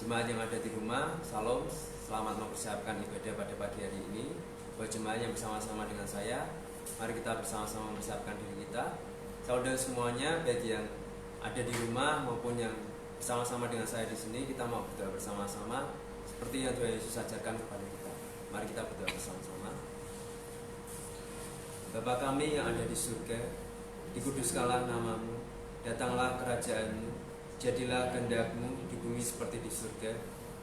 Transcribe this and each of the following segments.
Jemaat yang ada di rumah, salam, selamat mempersiapkan ibadah pada pagi hari ini. Buat jemaat yang bersama-sama dengan saya, mari kita bersama-sama mempersiapkan diri kita. Saudara semuanya, baik yang ada di rumah maupun yang bersama-sama dengan saya di sini, kita mau berdoa bersama-sama seperti yang Tuhan Yesus ajarkan kepada kita. Mari kita berdoa bersama-sama. Bapa kami yang ada di surga, dikuduskanlah namamu, datanglah kerajaan-Mu, jadilah kehendak-Mu di bumi seperti di surga.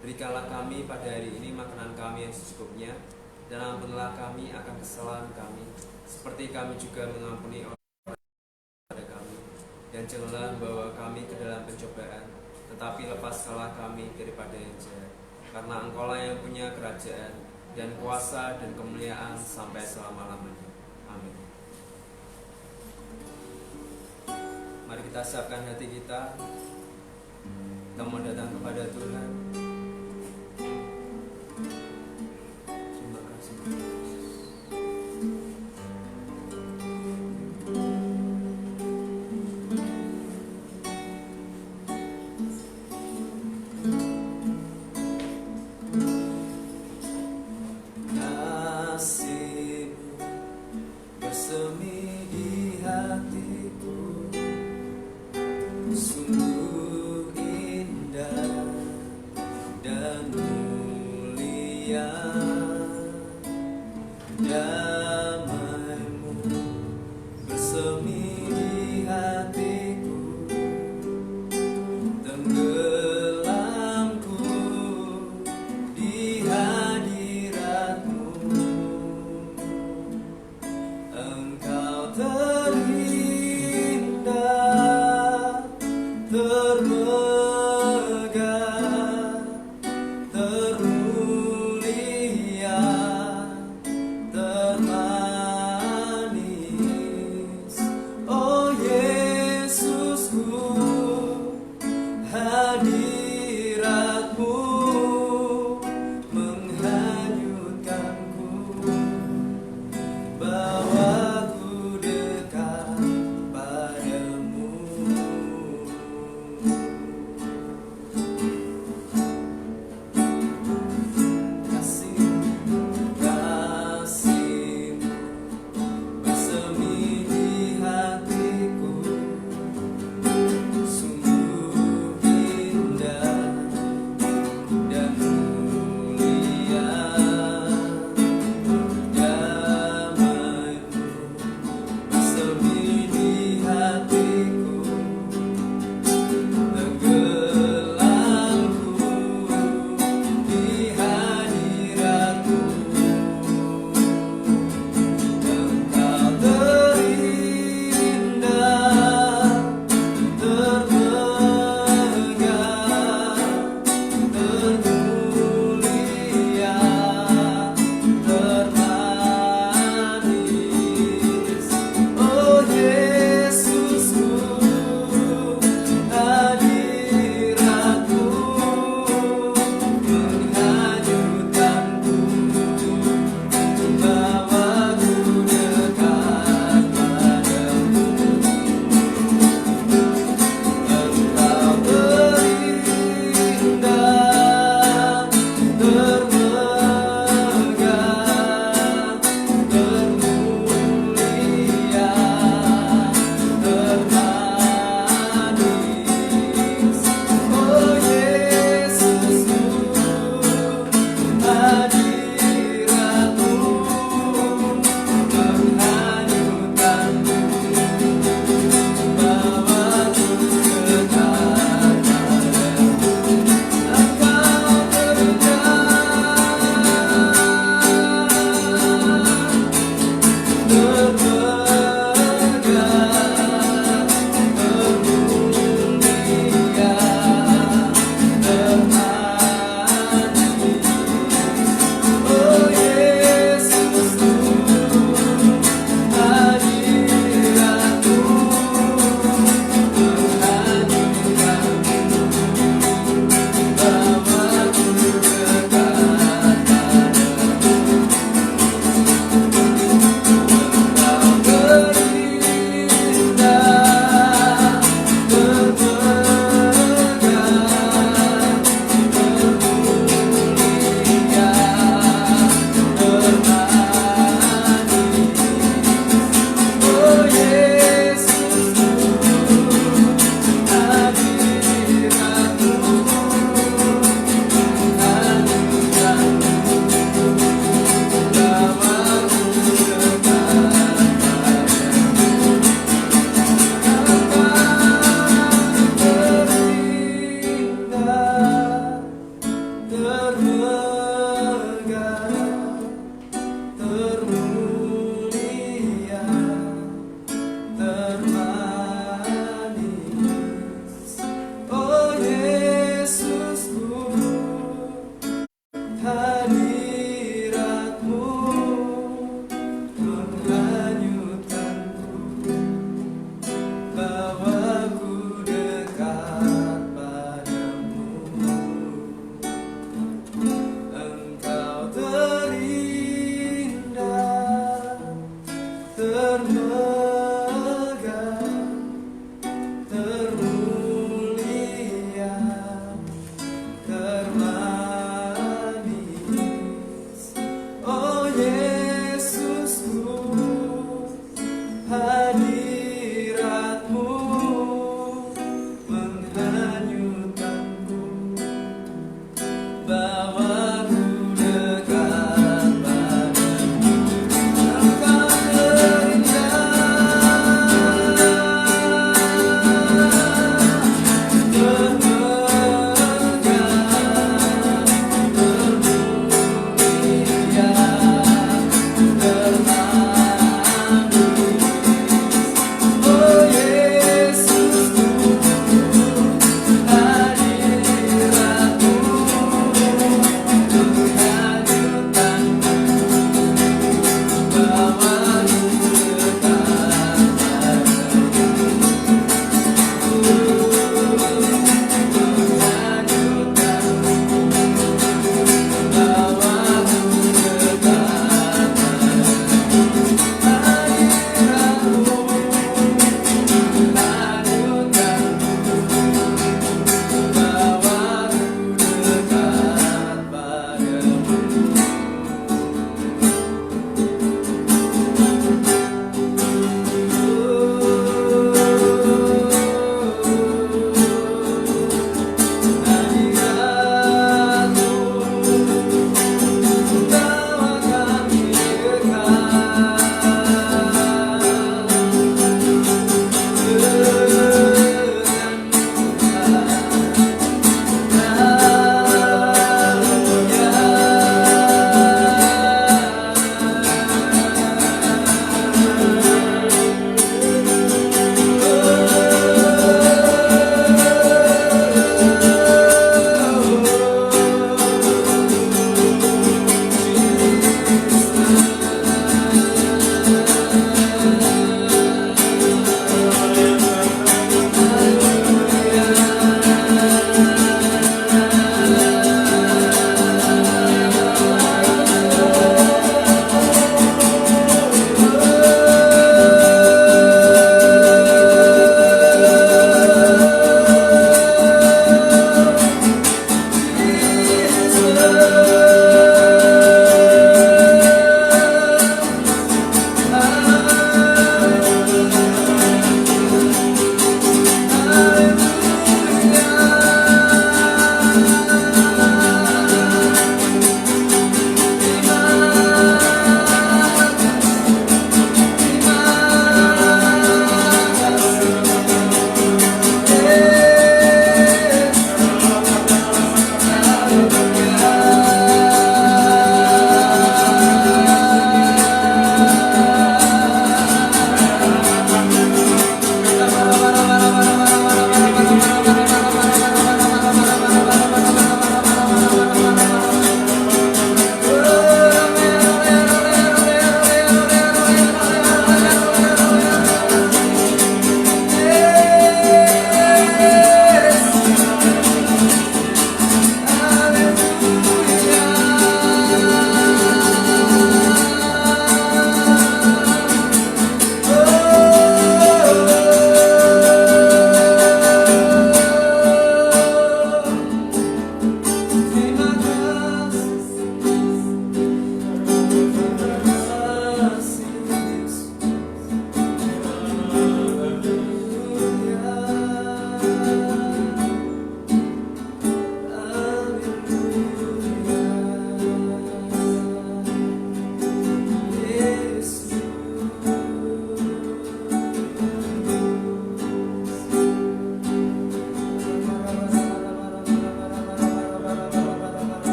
Berikanlah kami pada hari ini makanan kami yang secukupnya, dan ampunilah kami akan kesalahan kami, seperti kami juga mengampuni orang pada kami. Dan janganlah membawa kami ke dalam pencobaan, tetapi lepaskanlah kami daripada yang jahat. Karena Engkaulah yang punya kerajaan, dan kuasa dan kemuliaan sampai selama-lamanya. Amin. Mari kita siapkan hati kita. Kita mau datang kepada Tuhan. Terima kasih. Kasih-Mu bersemi di hatiku, sungguh indah dan mulia. Damai-Mu bersemi di hatiku, tenggelamku di hadirat-Mu. Engkau terindah, termegah, termulia, termahal.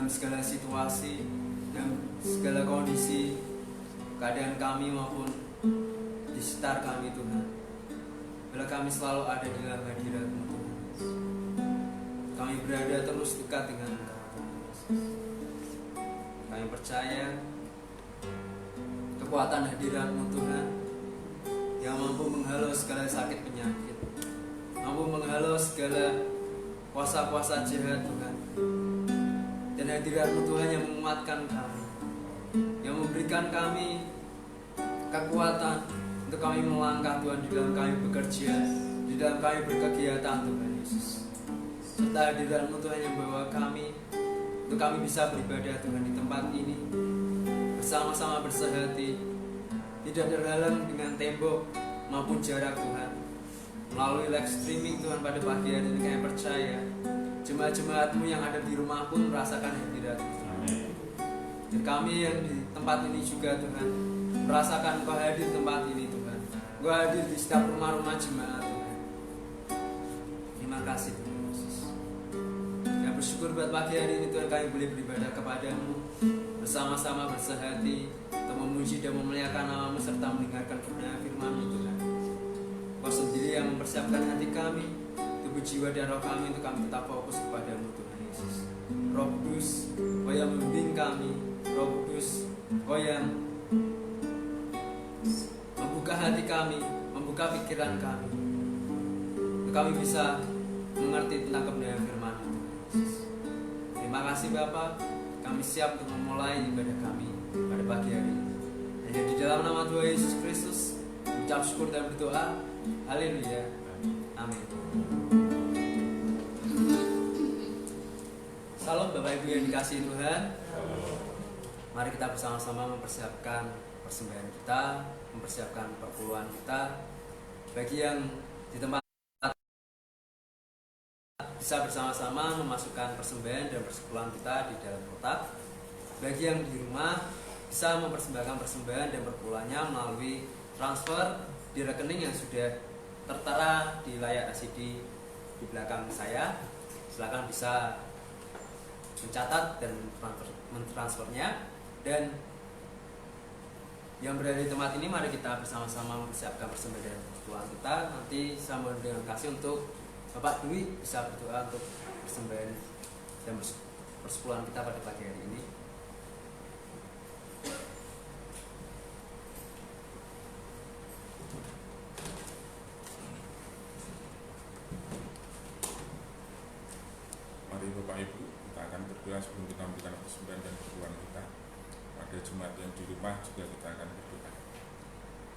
dalam segala situasi, dalam segala kondisi, keadaan kami maupun di sekitar kami Tuhan. Bila kami selalu ada di dalam hadirat-Mu Tuhan. Kami berada terus dekat dengan Engkau. Kami percaya kekuatan hadirat-Mu Tuhan yang mampu menghalau segala sakit penyakit, mampu menghalau segala kuasa-kuasa jahat Tuhan. Dan hadirat-Mu Tuhan yang menguatkan kami, yang memberikan kami kekuatan untuk kami melangkah Tuhan, di dalam kami bekerja, di dalam kami berkegiatan Tuhan Yesus. Serta hadirat-Mu Tuhan yang membawa kami untuk kami bisa beribadah Tuhan di tempat ini, bersama-sama bersehati, tidak terhalang dengan tembok maupun jarak Tuhan. Melalui live streaming Tuhan pada pagi hari ini kami percaya jemaat-jemaat-Mu yang ada di rumah pun merasakan hadirat-Mu. Dan kami yang di tempat ini juga Tuhan merasakan Engkau hadir di tempat ini Tuhan. Engkau hadir di setiap rumah-rumah jemaat Tuhan. Terima kasih Tuhan Yesus. Kami bersyukur buat pagi hari ini Tuhan, kami boleh beribadah kepada-Mu, bersama-sama bersehati untuk memuji dan memuliakan nama-Mu serta mendengarkan firman-Mu Tuhan. Kau sendiri yang mempersiapkan hati kami, tubuh jiwa dan roh kami untuk kami tetap fokus kepada-Mu Tuhan Yesus. Roh Kudus, Kau yang membimbing kami. Roh Kudus, Kau yang membuka hati kami, membuka pikiran kami, untuk kami bisa mengerti tentang kebenaran firman-Mu Tuhan Yesus. Terima kasih Bapa, kami siap untuk memulai ibadah kami pada pagi hari ini. Hanya di dalam nama Tuhan Yesus Kristus, ucap syukur dan berdoa. Haleluya. Amin. Salam Bapak Ibu yang dikasihi Tuhan. Mari kita bersama-sama mempersiapkan persembahan kita, mempersiapkan perpuluhan kita. Bagi yang di tempat bisa bersama-sama memasukkan persembahan dan persepuluhan kita di dalam kotak. Bagi yang di rumah bisa mempersembahkan persembahan dan perpuluhannya melalui transfer di rekening yang sudah tertera di layar LCD di belakang saya. Silakan bisa mencatat dan mentransfernya. Dan yang berada di tempat ini, mari kita bersama-sama mempersiapkan persembahan dan perpuluhan kita. Nanti saya mohon dengan kasih untuk Bapak Dwi bisa berdoa untuk persembahan dan persepuluhan kita pada pagi hari ini. Mari Bapak Ibu, kita akan berdoa sebelum kita memberikan persembahan dan perpuluhan kita. Pada jemaat yang di rumah juga kita akan berdoa.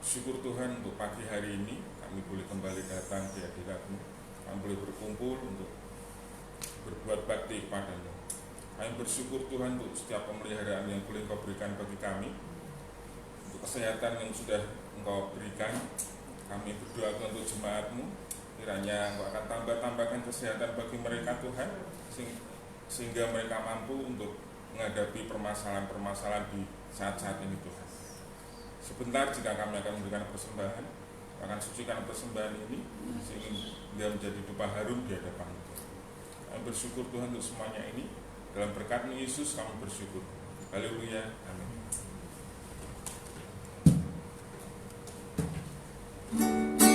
Syukur Tuhan untuk pagi hari ini kami boleh kembali datang di hadirat-Mu. Kami boleh berkumpul untuk berbuat bakti kepada-Mu. Kami bersyukur Tuhan untuk setiap pemeliharaan yang boleh Engkau berikan bagi kami, untuk kesehatan yang sudah Engkau berikan. Kami berdoa untuk jemaat-Mu, kiranya Engkau akan tambahkan kesehatan bagi mereka Tuhan, sehingga mereka mampu untuk menghadapi permasalahan-permasalahan di saat-saat ini Tuhan. Sebentar jika kami akan memberikan persembahan, akan sucikan persembahan ini sehingga menjadi dupa harum di hadapan Tuhan. Kami bersyukur Tuhan untuk semuanya ini. Dalam berkat-Mu Yesus kami bersyukur. Haleluya. Amin. Hari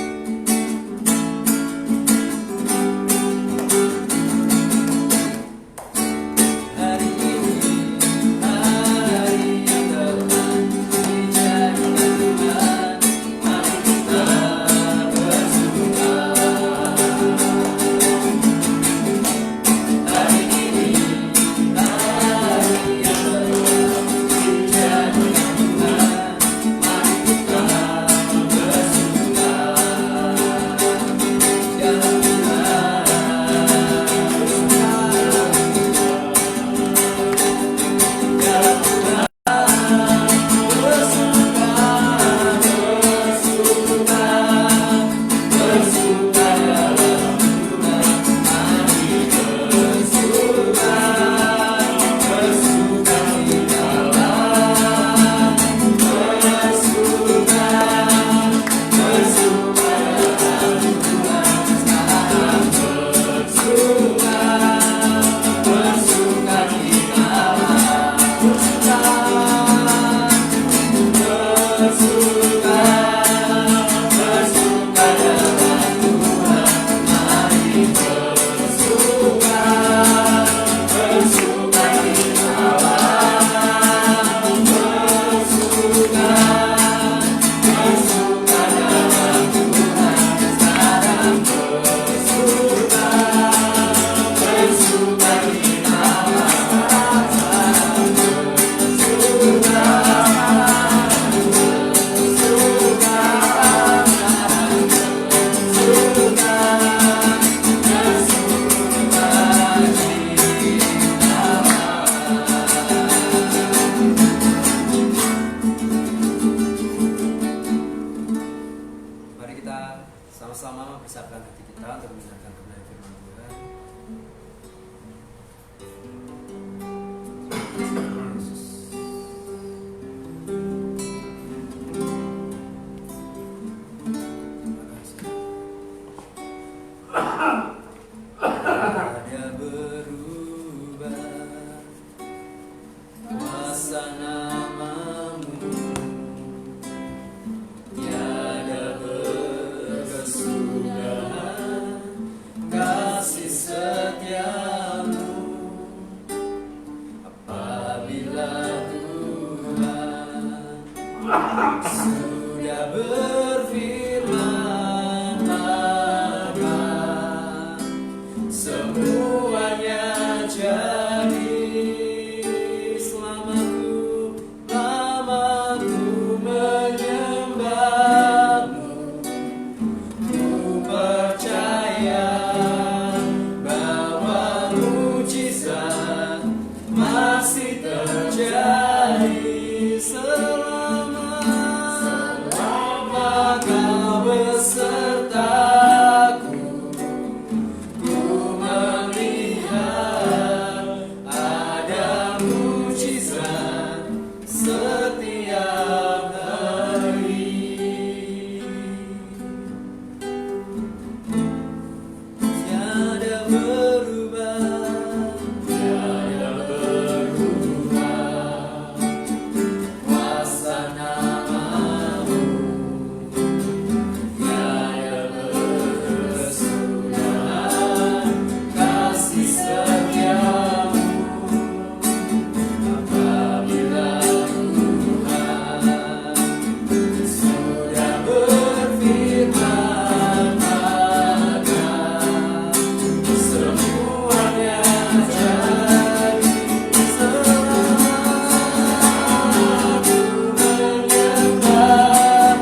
terjadi selama Kau besertaku. Ku melihat ada mujizat setiap hari. Tiada berubah, kuasa namamu. Tiada berkesudahan kasih setiamu. Apabila Tuhan sudah berfirman, maka semuanya jadi. Selalu menyembah,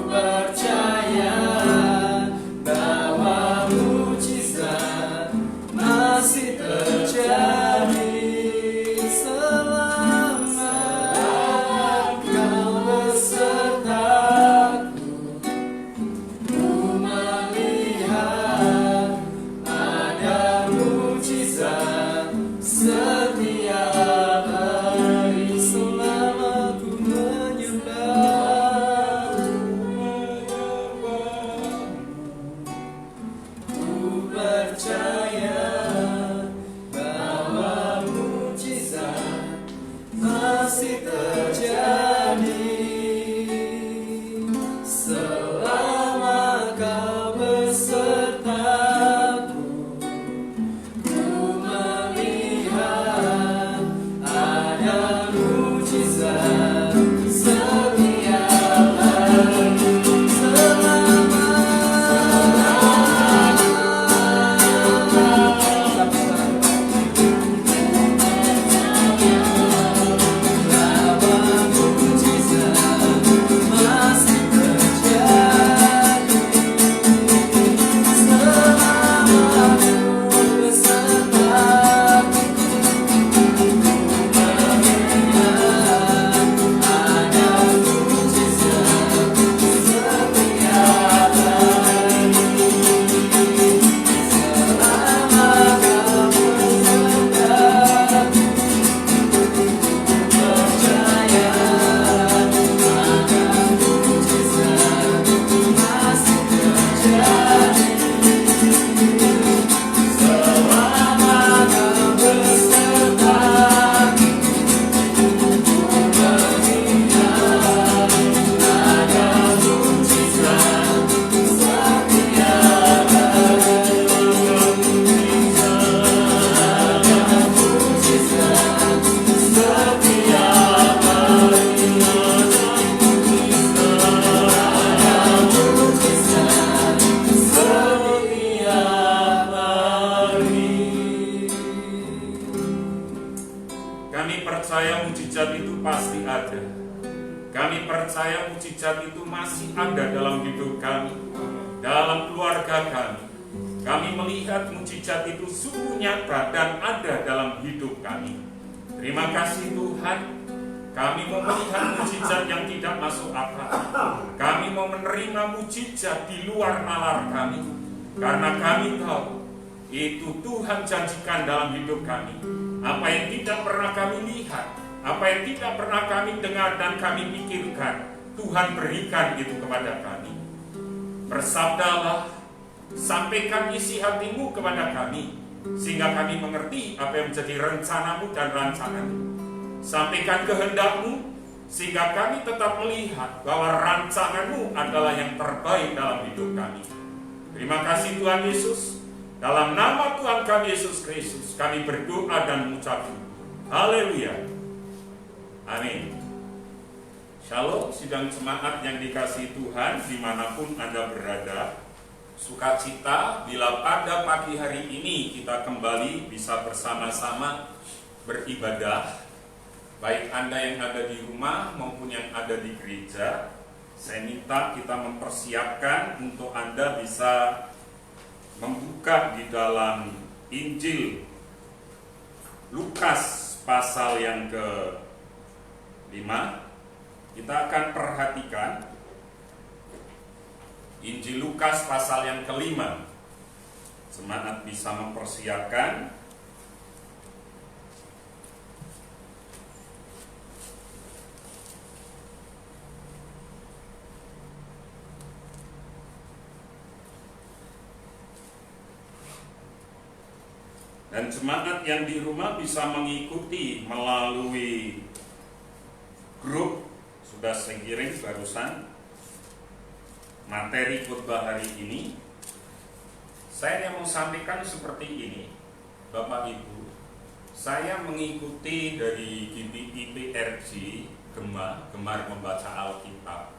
percaya bahwa mujizat masih terjadi selama Kau besertaku. Percaya bahwa mujizat masih terjadi selama Kau besertaku. Ku melihat ada mujizat setiap hari selama ku menyembah. Ku percaya bahwa mujizat masih terjadi selama Kau besertaku. Ku melihat ada mujizat setiap hari selama bahwa mujizat masih terjadi selama Ku besertaku. Ada mujizat setiap hari selama Kau besertaku. Percaya ada mujizat masih terjadi selama Kau besertaku. Melihat ada mujizat setiap hari. Ada mujizat setiap hari. Ada mujizat setiap hari. Kami percaya mujizat itu pasti ada. Kami percaya mujizat itu masih ada dalam hidup kami, dalam keluarga kami. Kami melihat mujizat itu sungguh nyata dan ada dalam hidup kami. Terima kasih Tuhan. Kami mau melihat mujizat yang tidak masuk akal. Kami mau menerima mujizat di luar nalar kami. Karena kami tahu itu Tuhan janjikan dalam hidup kami. Apa yang tidak pernah kami lihat, apa yang tidak pernah kami dengar dan kami pikirkan, Tuhan berikan itu kepada kami. Bersabdalah, sampaikan isi hatimu kepada kami, sehingga kami mengerti apa yang menjadi rencanamu dan rancanganmu. Sampaikan kehendakmu, sehingga kami tetap melihat bahwa rancanganmu adalah yang terbaik dalam hidup kami. Terima kasih Tuhan Yesus. Dalam nama Tuhan kami Yesus Kristus, kami berdoa dan mengucap haleluya. Amin. Shalom sidang jemaat yang dikasihi Tuhan dimanapun Anda berada. Sukacita bila pada pagi hari ini kita kembali bisa bersama-sama beribadah. Baik Anda yang ada di rumah maupun yang ada di gereja, saya minta kita mempersiapkan untuk Anda bisa membuka di dalam Injil Lukas pasal yang ke-5. Kita akan perhatikan Injil Lukas pasal yang ke-5. Semangat bisa mempersiapkan. Dan jemaat yang di rumah bisa mengikuti melalui grup. Sudah saya kirim barusan materi khotbah hari ini. Saya yang mau sampaikan seperti ini, Bapak Ibu. Saya mengikuti dari GBIPRJ Gemar Membaca Alkitab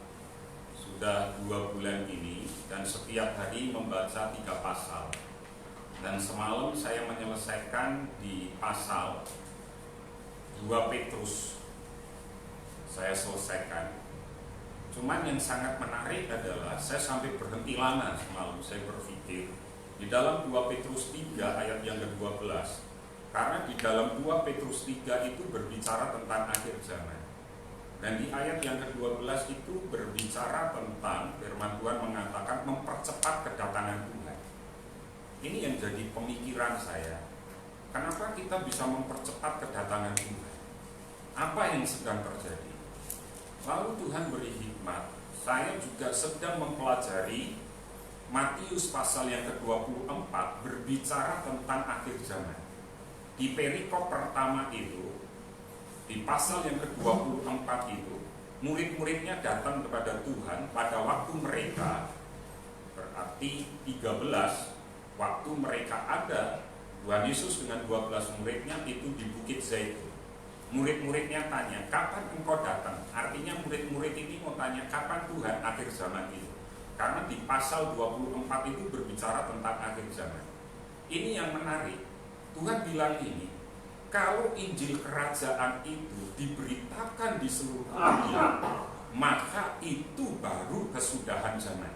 sudah 2 bulan ini, dan setiap hari membaca 3 pasal. Dan semalam saya menyelesaikan di pasal 2 Petrus. Saya selesaikan. Cuman yang sangat menarik adalah saya sampai berhenti lama semalam. Saya berpikir di dalam 2 Petrus 3 ayat yang ke-12. Karena di dalam 2 Petrus 3 itu berbicara tentang akhir zaman. Dan di ayat yang ke-12 itu berbicara tentang firman Tuhan mengatakan mempercepat kedatangan Tuhan. Ini yang jadi pemikiran saya. Kenapa kita bisa mempercepat kedatangan Tuhan? Apa yang sedang terjadi? Lalu Tuhan beri hikmat. Saya juga sedang mempelajari Matius pasal yang ke-24 berbicara tentang akhir zaman. Di perikop pertama itu, di pasal yang ke-24 itu, murid-muridnya datang kepada Tuhan pada waktu mereka, berarti 13, waktu mereka ada, Tuhan Yesus dengan 12 muridnya itu di Bukit Zaitun. Murid-muridnya tanya, kapan engkau datang? Artinya murid-murid ini mau tanya, kapan Tuhan akhir zaman itu? Karena di pasal 24 itu berbicara tentang akhir zaman. Ini yang menarik. Tuhan bilang ini, kalau Injil Kerajaan itu diberitakan di seluruh dunia, maka itu baru kesudahan zaman.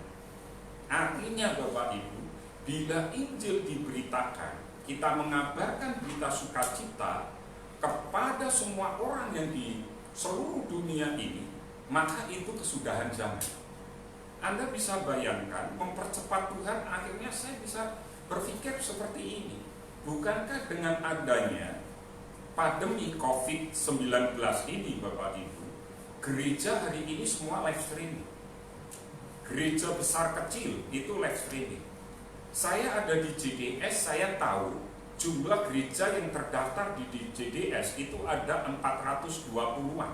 Artinya Bapak Ibu, bila Injil diberitakan, kita mengabarkan berita sukacita kepada semua orang yang di seluruh dunia ini, maka itu kesudahan zaman. Anda bisa bayangkan, mempercepat Tuhan, akhirnya saya bisa berpikir seperti ini. Bukankah dengan adanya pandemi COVID-19 ini Bapak Ibu, gereja hari ini semua live streaming. Gereja besar kecil itu live streaming. Saya ada di JDS, saya tahu jumlah gereja yang terdaftar di JDS itu ada 420-an.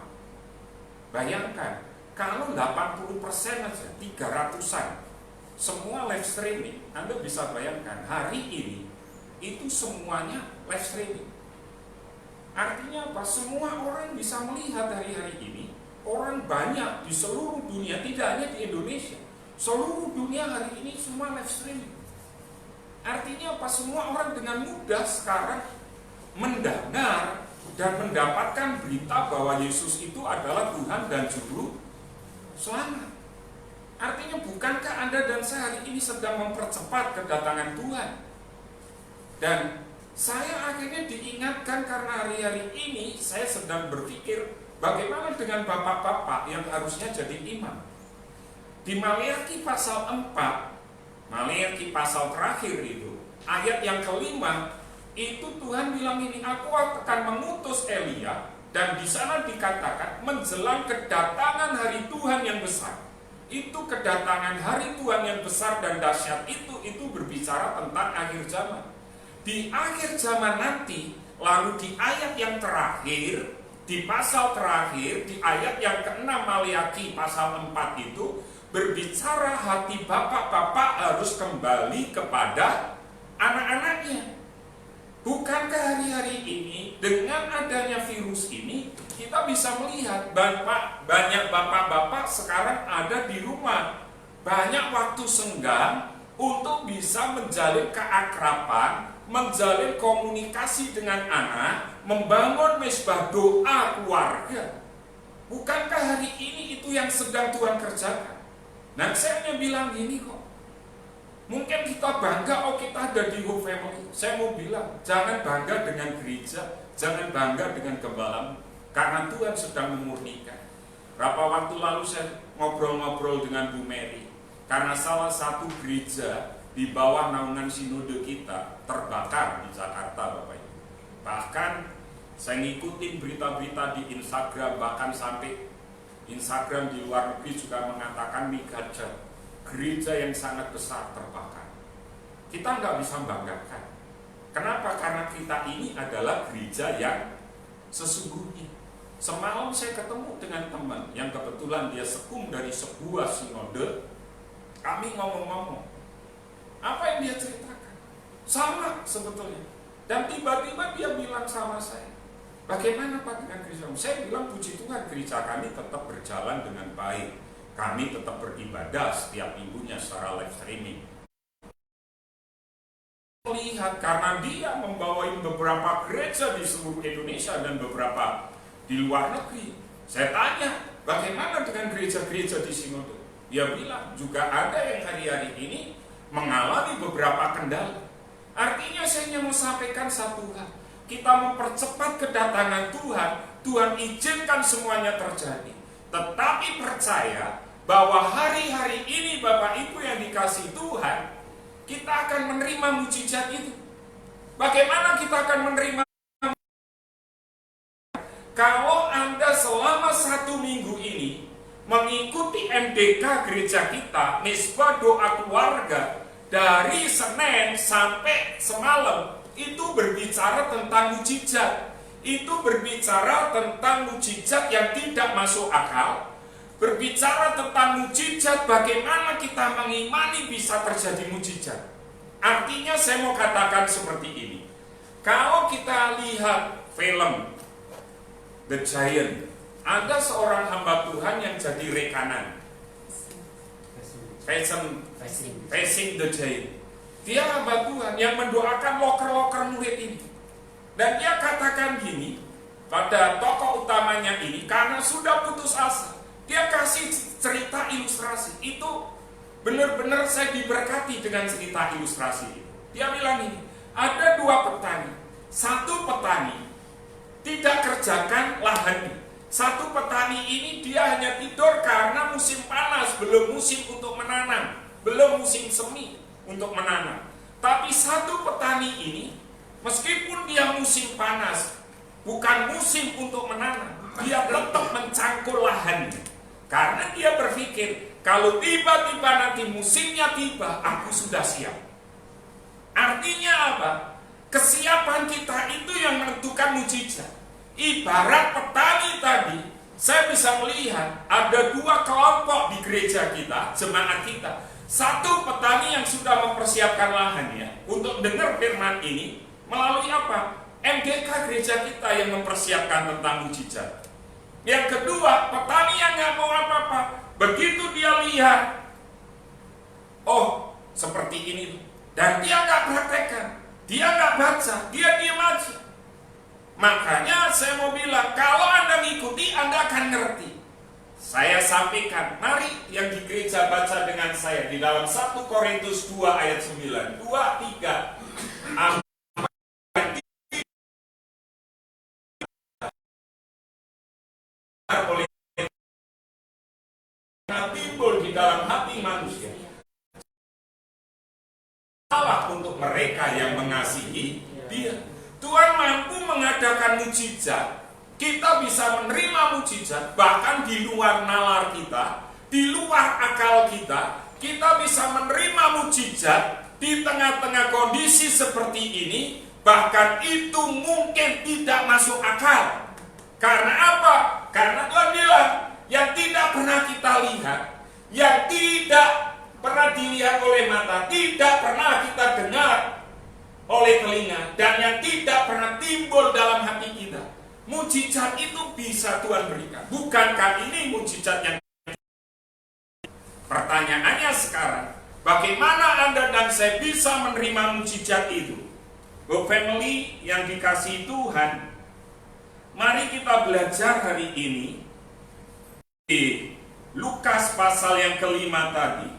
Bayangkan, kalau 80% aja, 300-an, semua live streaming. Anda bisa bayangkan, hari ini itu semuanya live streaming. Artinya apa? Semua orang bisa melihat hari-hari ini. Orang banyak di seluruh dunia, tidak hanya di Indonesia. Seluruh dunia hari ini semua live streaming. Artinya apa? Semua orang dengan mudah sekarang mendengar dan mendapatkan berita bahwa Yesus itu adalah Tuhan dan Juru Selamat. Artinya bukankah Anda dan saya hari ini sedang mempercepat kedatangan Tuhan? Dan saya akhirnya diingatkan karena hari-hari ini saya sedang berpikir bagaimana dengan bapak-bapak yang harusnya jadi imam. Di Maleakhi pasal 4, Maleakhi pasal terakhir itu, ayat yang ke-5, itu Tuhan bilang ini, aku akan mengutus Elia, dan di sana dikatakan menjelang kedatangan hari Tuhan yang besar. Itu kedatangan hari Tuhan yang besar dan dahsyat itu berbicara tentang akhir zaman. Di akhir zaman nanti, lalu di ayat yang terakhir, di pasal terakhir, di ayat yang ke-6 Maleakhi pasal 4 itu berbicara hati bapak-bapak harus kembali kepada anak-anaknya. Bukankah hari-hari ini dengan adanya virus ini kita bisa melihat banyak bapak-bapak sekarang ada di rumah, banyak waktu senggang untuk bisa menjalin keakraban, menjalin komunikasi dengan anak, membangun mesbah doa keluarga. Bukankah hari ini itu yang sedang Tuhan kerjakan? Nah, saya hanya bilang gini kok. Mungkin kita bangga, kita ada di Hope Family. Saya mau bilang, jangan bangga dengan gereja, jangan bangga dengan gembalamu, karena Tuhan sedang memurnikan. Berapa waktu lalu saya ngobrol-ngobrol dengan Bu Mary, karena salah satu gereja di bawah naungan sinode kita terbakar di Jakarta, Bapak Ibu. Bahkan saya ngikutin berita-berita di Instagram, bahkan sampai Instagram di luar negeri juga mengatakan Migaja, gereja yang sangat besar terbakar. Kita nggak bisa banggakan. Kenapa? Karena kita ini adalah gereja yang sesungguhnya. Semalam saya ketemu dengan teman yang kebetulan dia sekum dari sebuah sinode. Kami ngomong-ngomong. Apa yang dia ceritakan? Sama sebetulnya. Dan tiba-tiba dia bilang sama saya, bagaimana Pak dengan gereja? Saya bilang, puji Tuhan, gereja kami tetap berjalan dengan baik. Kami tetap beribadah setiap minggunya secara live streaming. Melihat karena dia membawa beberapa gereja di seluruh Indonesia dan beberapa di luar negeri. Saya tanya, bagaimana dengan gereja-gereja di sinode? Dia bilang, juga ada yang hari-hari ini mengalami beberapa kendala. Artinya saya hanya mau sampaikan satu hal. Kita mempercepat kedatangan Tuhan, Tuhan izinkan semuanya terjadi. Tetapi percaya bahwa hari-hari ini Bapak Ibu yang dikasih Tuhan, kita akan menerima mujizat itu. Bagaimana kita akan menerima? Kalau Anda selama 1 minggu ini mengikuti MDK gereja kita, Mesbah Doa Keluarga, dari Senin sampai semalam, itu berbicara tentang mujizat. Itu berbicara tentang mujizat yang tidak masuk akal, berbicara tentang mujizat, bagaimana kita mengimani bisa terjadi mujizat. Artinya saya mau katakan seperti ini. Kalau kita lihat film The Giant, ada seorang hamba Tuhan yang jadi rekanan, facing the giant. Dia hamba Tuhan yang mendoakan loker-loker murid ini. Dan dia katakan gini pada tokoh utamanya ini, karena sudah putus asa, dia kasih cerita ilustrasi. Itu benar-benar saya diberkati dengan cerita ilustrasi itu. Dia bilang ini, ada 2 petani. Satu petani tidak kerjakan lahannya. Satu petani ini dia hanya tidur karena musim panas, belum musim untuk menanam, belum musim semi untuk menanam. Tapi satu petani ini, meskipun dia musim panas, bukan musim untuk menanam, dia tetap mencangkul lahannya. Karena dia berpikir, kalau tiba-tiba nanti musimnya tiba, aku sudah siap. Artinya apa? Kesiapan kita itu yang menentukan mujizat. Ibarat petani tadi, saya bisa melihat ada 2 kelompok di gereja kita, jemaat kita. Satu petani yang sudah mempersiapkan lahannya untuk dengar firman ini melalui apa? MDK gereja kita yang mempersiapkan tentang mujizat. Yang kedua, petani yang nggak mau apa-apa. Begitu dia lihat, oh seperti ini, dan dia nggak praktekkan, dia nggak baca, dia diam aja. Makanya saya mau bilang, kalau Anda mengikuti, Anda akan ngerti. Saya sampaikan, mari yang di gereja baca dengan saya di dalam 1 Korintus 2 ayat 9, 2, 3. Oleh timbul di dalam hati manusia. Salah untuk mereka yang mengasihi Dia. Tuhan mampu mengadakan mujizat. Kita bisa menerima mujizat bahkan di luar nalar kita, di luar akal kita. Kita bisa menerima mujizat di tengah-tengah kondisi seperti ini, bahkan itu mungkin tidak masuk akal. Karena apa? Karena Tuhan bilang, yang tidak pernah kita lihat, yang tidak pernah dilihat oleh mata, tidak pernah kita dengar, dan yang tidak pernah timbul dalam hati kita. Mujizat itu bisa Tuhan berikan. Bukankah ini mujizat yang... Pertanyaannya sekarang, bagaimana Anda dan saya bisa menerima mujizat itu? Family yang dikasihi Tuhan, mari kita belajar hari ini di Lukas pasal yang kelima tadi.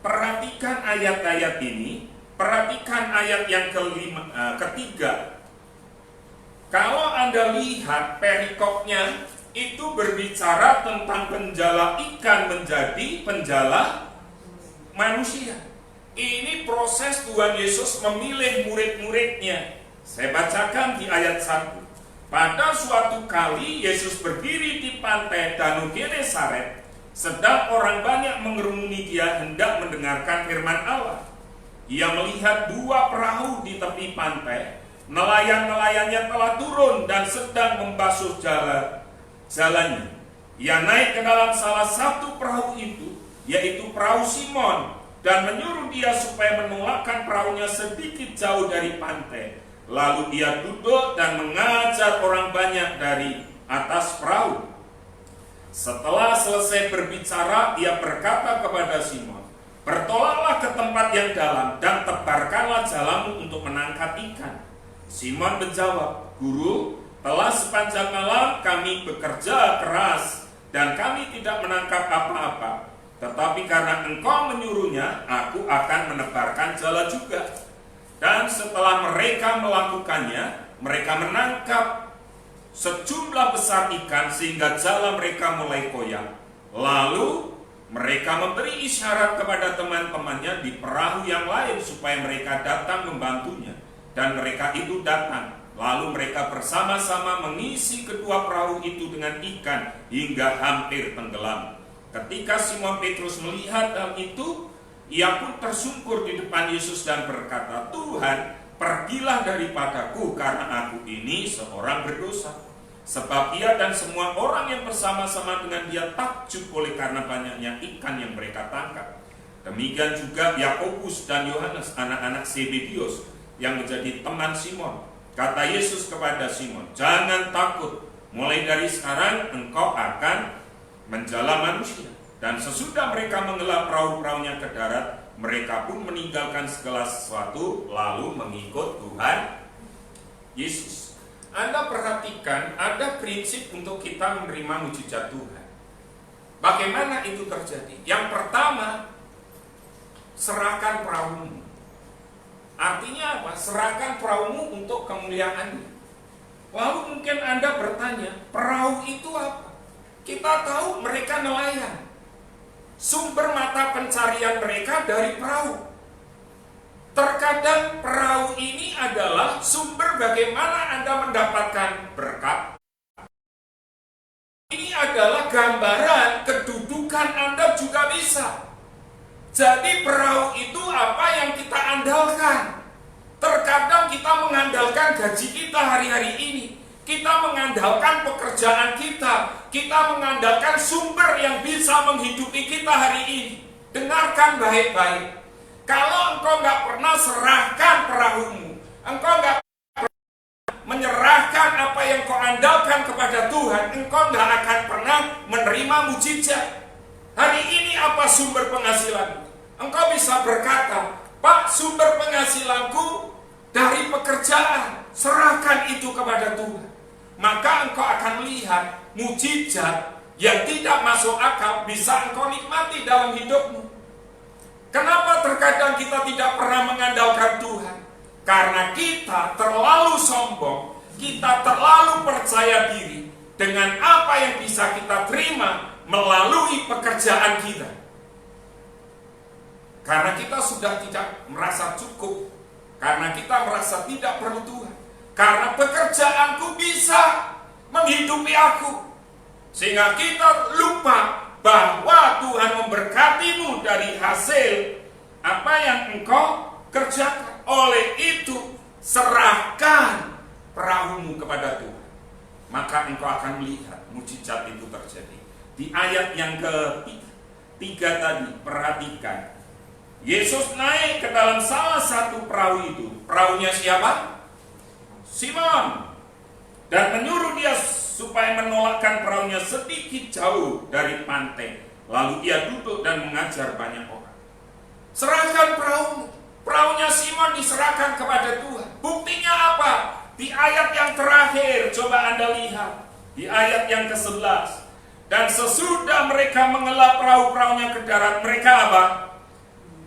Perhatikan ayat-ayat ini, perhatikan ayat yang ketiga. Kalau Anda lihat perikopnya, itu berbicara tentang penjala ikan menjadi penjala manusia. Ini proses Tuhan Yesus memilih murid-muridnya. Saya bacakan di ayat 1. Pada suatu kali Yesus berdiri di pantai Danau Genesaret, sedang orang banyak mengerumuni dia hendak mendengarkan firman Allah. Ia melihat 2 perahu di tepi pantai. Nelayan-nelayannya telah turun dan sedang membasuh jalannya. Ia naik ke dalam salah satu perahu itu, yaitu perahu Simon, dan menyuruh dia supaya menolakkan perahunya sedikit jauh dari pantai. Lalu dia duduk dan mengajar orang banyak dari atas perahu. Setelah selesai berbicara, dia berkata kepada Simon, "Bertolaklah ke tempat yang dalam dan tebarkanlah jalamu untuk menangkap ikan." Simon menjawab, "Guru, telah sepanjang malam kami bekerja keras dan kami tidak menangkap apa-apa. Tetapi karena engkau menyuruhnya, aku akan menebarkan jala juga." Dan setelah mereka melakukannya, mereka menangkap sejumlah besar ikan sehingga jala mereka mulai koyak. Lalu mereka memberi isyarat kepada teman-temannya di perahu yang lain supaya mereka datang membantunya. Dan mereka itu datang. Lalu mereka bersama-sama mengisi kedua perahu itu dengan ikan hingga hampir tenggelam. Ketika Simon Petrus melihat hal itu, ia pun tersungkur di depan Yesus dan berkata, "Tuhan, pergilah daripadaku karena aku ini seorang berdosa." Sebab ia dan semua orang yang bersama-sama dengan dia takjub oleh karena banyaknya ikan yang mereka tangkap. Demikian juga Yakobus dan Yohanes, anak-anak Zebedius, yang menjadi teman Simon. Kata Yesus kepada Simon, "Jangan takut, mulai dari sekarang engkau akan menjala manusia." Dan sesudah mereka mengelar perahu-perahunya ke darat, mereka pun meninggalkan segala sesuatu lalu mengikut Tuhan Yesus. Anda perhatikan, ada prinsip untuk kita menerima mujizat Tuhan. Bagaimana itu terjadi? Yang pertama, serahkan perahumu. Artinya apa? Serahkan perahumu untuk kemuliaannya. Lalu mungkin Anda bertanya, perahu itu apa? Kita tahu mereka nelayan. Sumber mata pencarian mereka dari perahu. Terkadang perahu ini adalah sumber bagaimana Anda mendapatkan berkat. Ini adalah gambaran kedudukan Anda juga bisa. Jadi perahu itu apa yang kita andalkan. Terkadang kita mengandalkan gaji kita hari-hari ini. Kita mengandalkan pekerjaan kita. Kita mengandalkan sumber yang bisa menghidupi kita hari ini. Dengarkan baik-baik. Kalau engkau nggak pernah serahkan perahumu, engkau nggak pernah menyerahkan apa yang kau andalkan kepada Tuhan, engkau nggak akan pernah menerima mujizat. Hari ini apa sumber penghasilanmu? Engkau bisa berkata, "Pak, sumber penghasilanku dari pekerjaan." Serahkan itu kepada Tuhan. Maka engkau akan melihat mujizat yang tidak masuk akal bisa engkau nikmati dalam hidupmu. Kenapa terkadang kita tidak pernah mengandalkan Tuhan? Karena kita terlalu sombong, kita terlalu percaya diri dengan apa yang bisa kita terima melalui pekerjaan kita. Karena kita sudah tidak merasa cukup, karena kita merasa tidak perlu Tuhan, karena pekerjaanku bisa menghidupi aku, sehingga kita lupa bahwa Tuhan memberkatimu dari hasil apa yang engkau kerjakan. Oleh itu, serahkan perahumu kepada Tuhan, maka engkau akan melihat mujizat itu terjadi. Di ayat yang ketiga tadi, perhatikan, Yesus naik ke dalam salah satu perahu itu. Perahunya siapa? Simon, dan menyuruh dia supaya menolakkan perahunya sedikit jauh dari pantai. Lalu ia duduk dan mengajar banyak orang. Serahkan perahumu. Perahunya Simon diserahkan kepada Tuhan. Buktinya apa? Di ayat yang terakhir, coba Anda lihat. Di ayat yang ke-11. Dan sesudah mereka mengelar perahu-perahunya ke darat, mereka apa?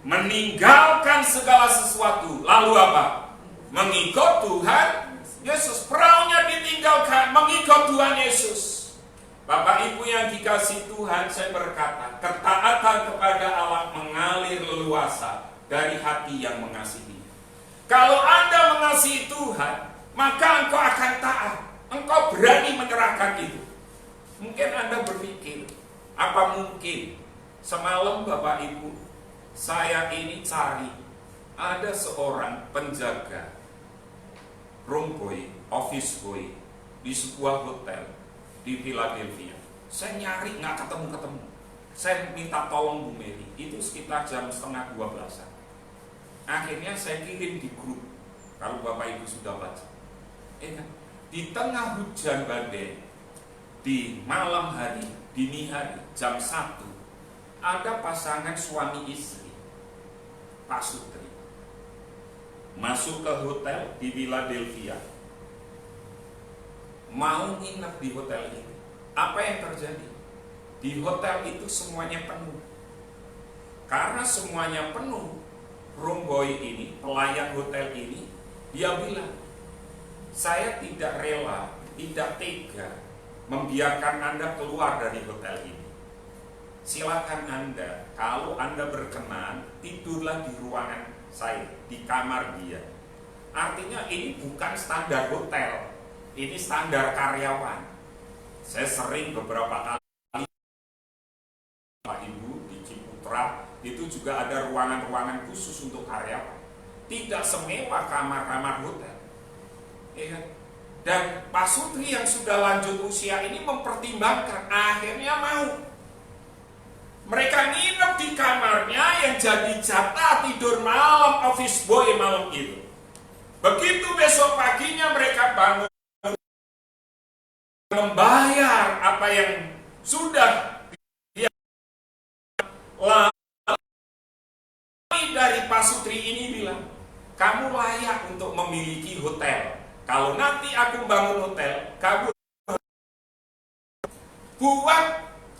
Meninggalkan segala sesuatu. Lalu apa? Mengikut Tuhan Yesus. Perahunya ditinggalkan, mengikut Tuhan Yesus. Bapak Ibu yang dikasihi Tuhan, saya berkata, ketaatan kepada Allah mengalir leluasa dari hati yang mengasihi. Kalau Anda mengasihi Tuhan, maka engkau akan taat. Engkau berani menyerahkan itu. Mungkin Anda berpikir, apa mungkin semalam Bapak Ibu, saya ini cari ada seorang penjaga room boy, office boy di sebuah hotel di Philadelphia. Saya nyari nggak ketemu-ketemu. Saya minta tolong Bu Mary, itu sekitar jam 11:30. Akhirnya saya kirim di grup, kalau Bapak Ibu sudah baca. Di tengah hujan badai, di malam hari, dini hari, jam 1, ada pasangan suami istri, Pak Sutri, masuk ke hotel di Philadelphia, mau nginep di hotel ini. Apa yang terjadi? Di hotel itu semuanya penuh. Karena semuanya penuh, room boy ini, pelayan hotel ini, dia bilang, saya tidak rela, tidak tega membiarkan Anda keluar dari hotel ini. Silakan Anda, kalau Anda berkenan, tidurlah di ruangan saya, di kamar dia. Artinya ini bukan standar hotel, ini standar karyawan. Saya sering beberapa kali, Pak Ibu, di Ciputra, itu juga ada ruangan-ruangan khusus untuk karyawan. Tidak semewah kamar-kamar hotel. Ya. Dan Pak Sutri yang sudah lanjut usia ini mempertimbangkan, akhirnya mau. Mereka nginep di kamarnya yang jadi jatah tidur malam office boy malam itu. Begitu besok paginya mereka bangun, membayar apa yang sudah dia lalu dari Pak Sutri ini bilang, kamu layak untuk memiliki hotel. Kalau nanti aku bangun hotel, kamu buat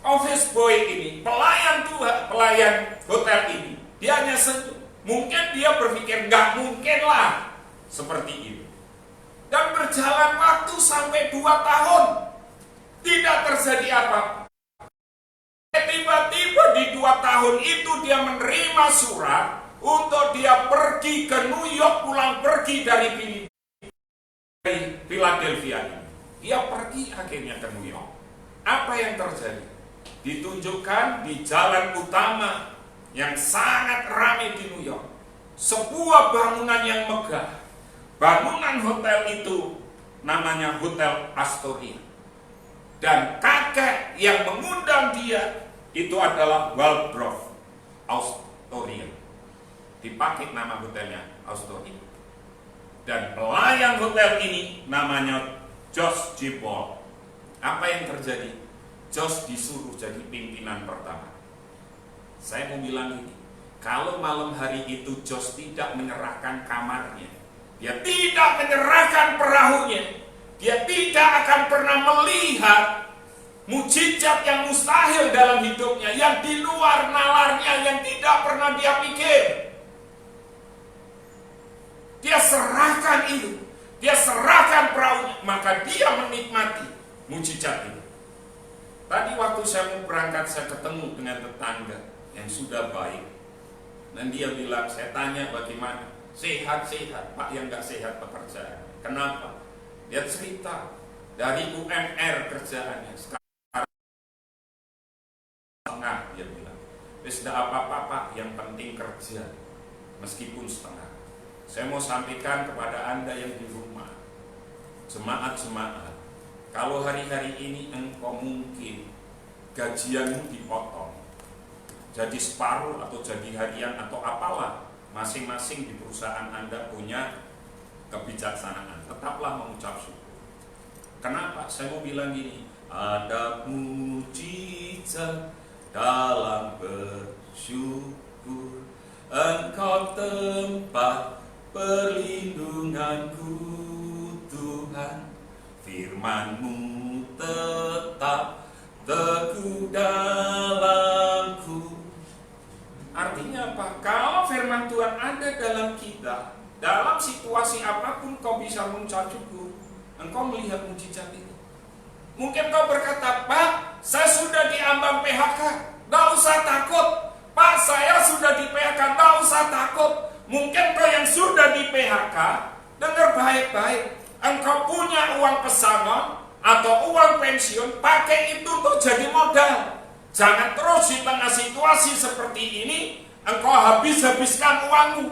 office boy ini, pelayan Tuhan, pelayan hotel ini, dia hanya senyum. Mungkin dia berpikir nggak mungkin lah seperti itu. Dan berjalan waktu sampai 2 tahun, tidak terjadi apa. Tiba-tiba di 2 tahun itu dia menerima surat untuk dia pergi ke New York, pulang pergi dari Philadelphia ini. Dia pergi akhirnya ke New York. Apa yang terjadi? Ditunjukkan di jalan utama yang sangat ramai di New York, sebuah bangunan yang megah. Bangunan hotel itu namanya Hotel Astoria. Dan kakek yang mengundang dia itu adalah Waldorf Astoria. Dipakai nama hotelnya Astoria. Dan pelayan hotel ini namanya Josh Jebol. Apa yang terjadi? Josh disuruh jadi pimpinan pertama. Saya mau bilang ini, kalau malam hari itu Josh tidak menyerahkan kamarnya, dia tidak menyerahkan perahunya, dia tidak akan pernah melihat mujizat yang mustahil dalam hidupnya, yang di luar nalarnya, yang tidak pernah dia pikir. Dia serahkan itu, dia serahkan perahunya, maka dia menikmati mujizat itu. Tadi waktu saya mau berangkat, saya ketemu dengan tetangga yang sudah baik, dan dia bilang, saya tanya bagaimana, sehat-sehat, Pak, yang gak sehat pekerjaan. Kenapa? Dia cerita dari UMR kerjaannya sekarang setengah, dia bilang, tidak apa-apa Pak, yang penting kerja meskipun setengah. Saya mau sampaikan kepada Anda yang di rumah, jemaat-jemaat, kalau hari-hari ini engkau mungkin gajianmu dipotong jadi separuh atau jadi harian atau apalah, masing-masing di perusahaan Anda punya kebijaksanaan, tetaplah mengucap syukur. Kenapa? Saya mau bilang gini, ada mujizat dalam bersyukur. Engkau tempat perlindunganku Tuhan, firman-Mu tetap teguh dalamku. Artinya apa? Kalau firman Tuhan ada dalam kita, dalam situasi apapun kau bisa mengucap syukur, engkau melihat mujizat itu. Mungkin kau berkata, Pak, saya sudah diambang PHK, gak usah takut. Pak, saya sudah di PHK, gak usah takut. Mungkin kau yang sudah di PHK, dengar baik-baik. Engkau punya uang pesangon atau uang pensiun, pakai itu untuk jadi modal. Jangan terus di tengah situasi seperti ini, engkau habis-habiskan uangmu.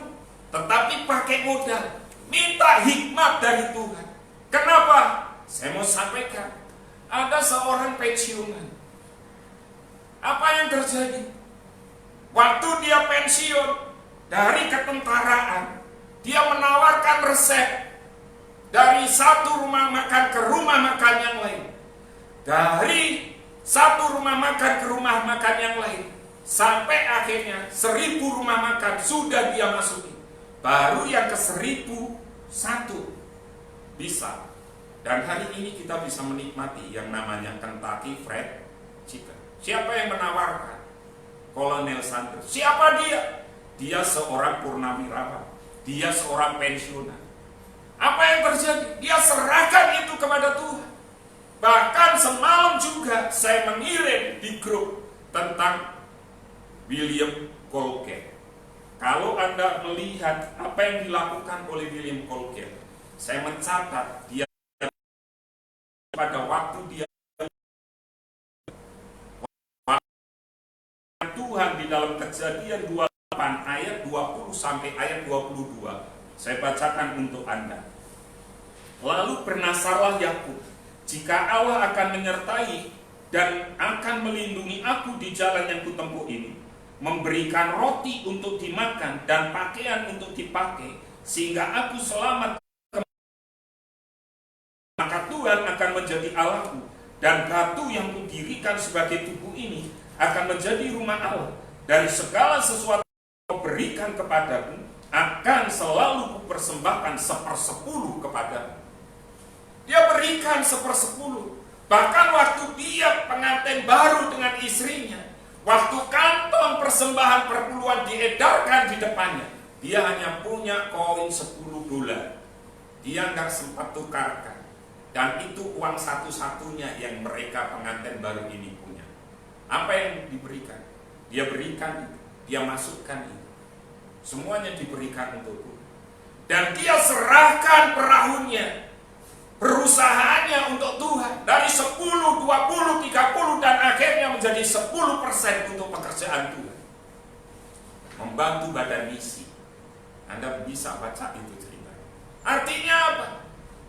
Tetapi pakai modal. Minta hikmat dari Tuhan. Kenapa? Saya mau sampaikan. Ada seorang pensiunan. Apa yang terjadi? Waktu dia pensiun dari ketentaraan, dia menawarkan resep dari satu rumah makan ke rumah makan yang lain. Dari satu rumah makan ke rumah makan yang lain. Sampai akhirnya 1000 rumah makan sudah dia masuki. Baru yang ke 1001 bisa. Dan hari ini kita bisa menikmati yang namanya Kentucky Fried Chicken. Siapa yang menawarkan? Kolonel Sanders. Siapa dia? Dia seorang purnawirawan. Dia seorang pensiunan. Apa yang terjadi? Dia serahkan itu kepada Tuhan. Bahkan semalam juga saya mengirim di grup tentang William Colgate. Kalau Anda melihat apa yang dilakukan oleh William Colgate, saya mencatat dia pada waktu dia Tuhan di dalam Kejadian 28 ayat 20 sampai ayat 22. Saya bacakan untuk Anda. Lalu bernasarlah Yakub, jika Allah akan menyertai dan akan melindungi aku di jalan yang kutempuh ini, memberikan roti untuk dimakan dan pakaian untuk dipakai, sehingga aku selamat, maka Tuhan akan menjadi Allahku, dan batu yang kudirikan sebagai tubuh ini akan menjadi rumah Allah. Dari segala sesuatu yang kau berikan kepadaku, akan selalu kupersembahkan 1/10 kepadamu. Dia berikan 1/10. Bahkan waktu dia pengantin baru dengan istrinya, waktu kantong persembahan perpuluhan diedarkan di depannya, dia hanya punya koin $10. Dia nggak sempat tukarkan. Dan itu uang satu-satunya yang mereka pengantin baru ini punya. Apa yang diberikan? Dia berikan itu, dia masukkan itu. Semuanya diberikan untuk Tuhan. Dan dia serahkan perahunya, perusahaannya untuk Tuhan. Dari 10, 20, 30 dan akhirnya menjadi 10% untuk pekerjaan Tuhan. Membantu badan misi. Anda bisa baca itu cerita. Artinya apa?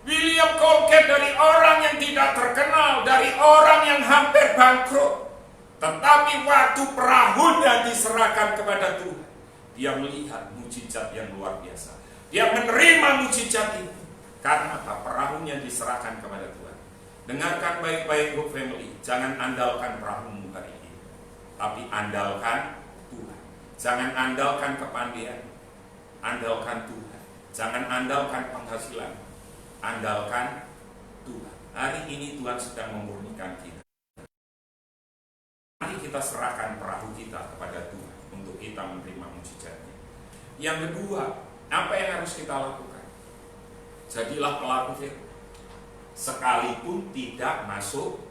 William Colgate dari orang yang tidak terkenal, dari orang yang hampir bangkrut, tetapi waktu perahunya diserahkan kepada Tuhan, dia melihat mujizat yang luar biasa. Dia menerima mujizat itu. Karena apa? Perahunya diserahkan kepada Tuhan. Dengarkan baik-baik Hope Family. Jangan andalkan perahumu hari ini, tapi andalkan Tuhan. Jangan andalkan kepandaian, andalkan Tuhan. Jangan andalkan penghasilan, andalkan Tuhan. Hari ini Tuhan sedang memurnikan kita. Mari kita serahkan perahu kita kepada Tuhan untuk kita menerima mujizatnya. Yang kedua, apa yang harus kita lakukan? Jadilah pelaku firman, sekalipun tidak masuk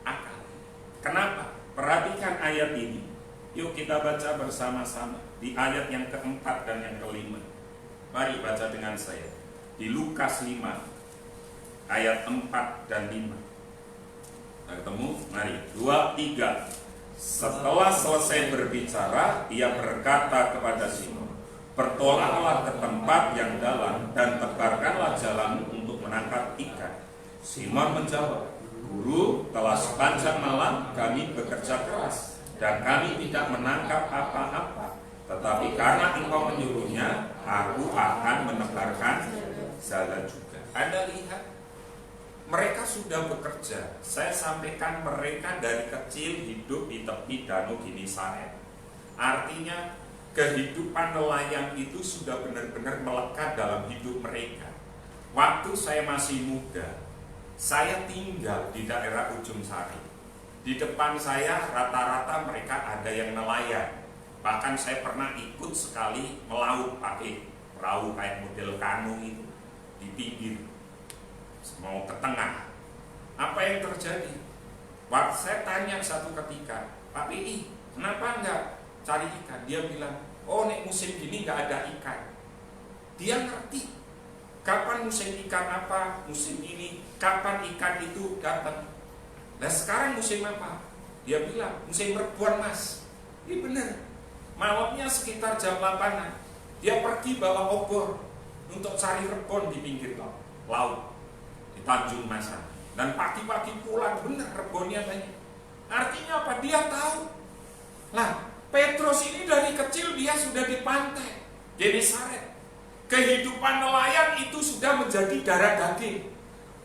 akal. Kenapa? Perhatikan ayat ini. Yuk kita baca bersama-sama di ayat yang keempat dan yang kelima. Mari baca dengan saya. Di Lukas 5 ayat 4 dan 5. Nah, ketemu? Mari. 2, 3. Setelah selesai berbicara, ia berkata kepada Simon, bertolaklah ke tempat yang dalam dan tebarkanlah jalanmu untuk menangkap ikan. Simon menjawab, Guru, telah sepanjang malam kami bekerja keras dan kami tidak menangkap apa-apa. Tetapi karena engkau menyuruhnya, aku akan menebarkan Zala juga. Anda lihat, mereka sudah bekerja. Saya sampaikan mereka dari kecil hidup di tepi Danau Genesaret. Artinya kehidupan nelayan itu sudah benar-benar melekat dalam hidup mereka. Waktu saya masih muda, saya tinggal di daerah Ujung Sari. Di depan saya rata-rata mereka ada yang nelayan. Bahkan saya pernah ikut sekali melaut pakai perahu kayak model kanu itu di pinggir, mau ke tengah. Apa yang terjadi? Waktu saya tanya satu ketika, Pak PI, kenapa enggak cari ikan? Dia bilang, oh nek musim gini enggak ada ikan. Dia ngerti kapan musim ikan apa, musim ini, kapan ikan itu datang. Nah sekarang musim apa? Dia bilang, musim rebuan mas. Ini benar. Malamnya sekitar jam 8-an, dia pergi bawa obor untuk cari rebon di pinggir laut di Tanjung Masan. Dan pagi-pagi pulang, benar rebonnya banyak. Artinya apa? Dia tahu. Nah, Petrus ini dari kecil dia sudah di pantai Genesaret. Kehidupan nelayan itu sudah menjadi darah daging.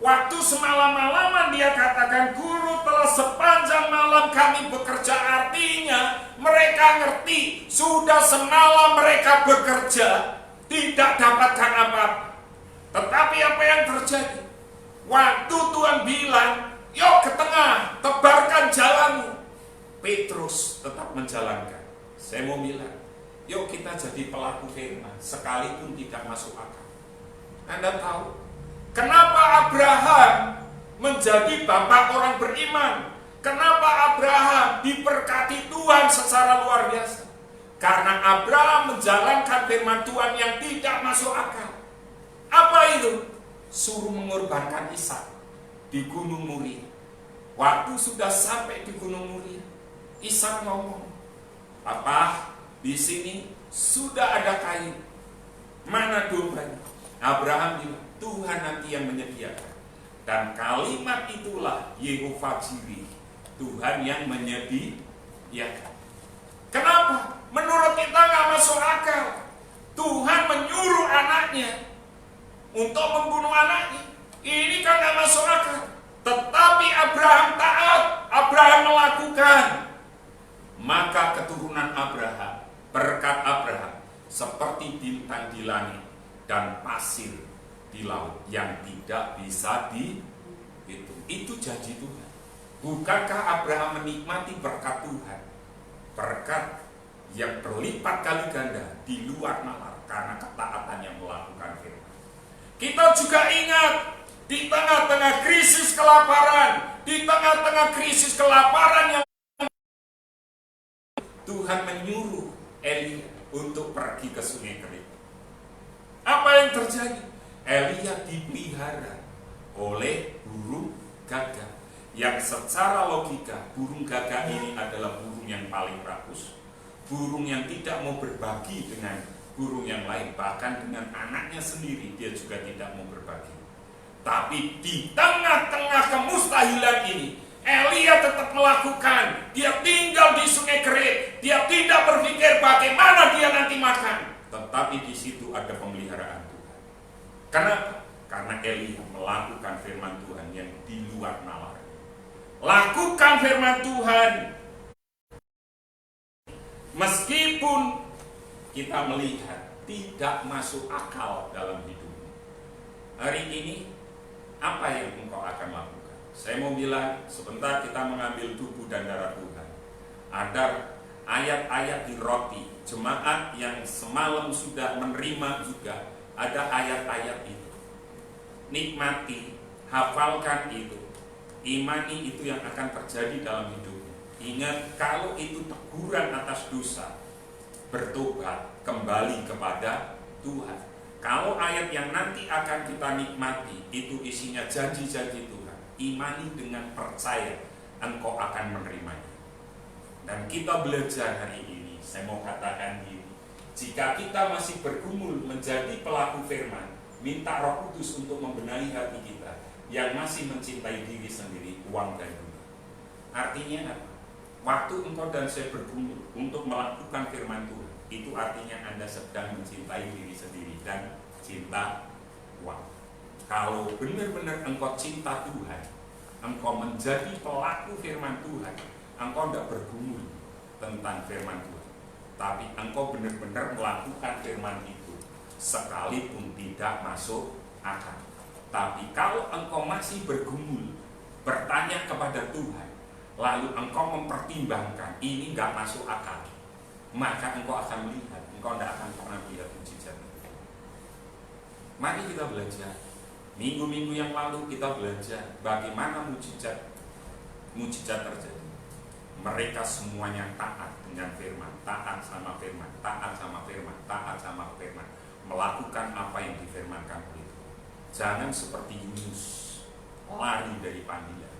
Waktu semalam-malaman dia katakan, guru telah sepanjang malam kami bekerja. Artinya mereka ngerti, sudah semalam mereka bekerja, tidak dapatkan apa-apa. Tetapi apa yang terjadi? Waktu Tuhan bilang, yuk ke tengah, tebarkan jalanmu, Petrus tetap menjalankan. Saya mau bilang, yuk kita jadi pelaku firman, sekalipun tidak masuk akal. Anda tahu kenapa Abraham menjadi bapak orang beriman? Kenapa Abraham diberkati Tuhan secara luar biasa? Karena Abraham menjalankan firman Tuhan yang tidak masuk akal. Apa itu? Suruh mengorbankan Ishak di Gunung Muria. Waktu sudah sampai di Gunung Muria, Ishak ngomong, Papa, di sini sudah ada kayu. Mana dombanya? Abraham bilang, Tuhan nanti yang menyediakan. Dan kalimat itulah Yehova Jireh, Tuhan yang menyediakan. Kenapa? Menurut kita nggak masuk akal. Tuhan menyuruh anaknya untuk membunuh anaknya. Ini kan nggak masuk akal. Tetapi Abraham taat, Abraham melakukan. Maka keturunan Abraham, berkat Abraham, seperti bintang di langit dan pasir di laut yang tidak bisa dihitung. Itu janji Tuhan. Bukankah Abraham menikmati berkat Tuhan? Berkat yang berlipat kali ganda di luar nalar karena ketaatannya melakukan firman. Kita juga ingat, di tengah-tengah krisis kelaparan, di tengah-tengah krisis kelaparan yang Tuhan menyuruh Elia untuk pergi ke Sungai Kerit. Apa yang terjadi? Elia dipelihara oleh burung gagak, yang secara logika burung gagak ini adalah burung yang paling rakus, burung yang tidak mau berbagi dengan burung yang lain, bahkan dengan anaknya sendiri dia juga tidak mau berbagi. Tapi di tengah-tengah kemustahilan ini, Elia tetap melakukan. Dia tinggal di Sungai Kerit, dia tidak berpikir bagaimana dia nanti makan, tetapi di situ ada pemeliharaan Tuhan. Kenapa? Karena Elia melakukan firman Tuhan yang di luar nalar. Lakukan firman Tuhan meskipun kita melihat tidak masuk akal dalam hidup. Hari ini apa yang engkau akan lakukan? Saya mau bilang, sebentar kita mengambil tubuh dan darah Tuhan. Ada ayat-ayat di roti, jemaat yang semalam sudah menerima juga, ada ayat-ayat itu. Nikmati, hafalkan itu, imani itu yang akan terjadi dalam hidupmu. Ingat, kalau itu teguran atas dosa, bertobat, kembali kepada Tuhan. Kalau ayat yang nanti akan kita nikmati itu isinya janji-janji Tuhan, imani dengan percaya, engkau akan menerimanya. Dan kita belajar hari ini, saya mau katakan gini, jika kita masih bergumul menjadi pelaku firman, minta Roh Kudus untuk membenahi hati kita yang masih mencintai diri sendiri, uang dan dunia. Artinya apa? Waktu engkau dan saya bergumul untuk melakukan firman Tuhan, itu artinya Anda sedang mencintai diri sendiri dan cinta uang. Kalau benar-benar engkau cinta Tuhan, engkau menjadi pelaku firman Tuhan, engkau tidak bergumul tentang firman Tuhan, tapi engkau benar-benar melakukan firman itu sekalipun tidak masuk akal. Tapi kalau engkau masih bergumul, bertanya kepada Tuhan, lalu engkau mempertimbangkan ini nggak masuk akal, maka engkau akan melihat, engkau tidak akan pernah melihat mujizat itu. Mari kita belajar. Minggu-minggu yang lalu kita belajar bagaimana mujizat terjadi. Mereka semuanya taat dengan firman, taat sama firman, taat sama firman, taat sama firman, melakukan apa yang difirmankan oleh Tuhan. Jangan seperti Yunus lari dari panggilan.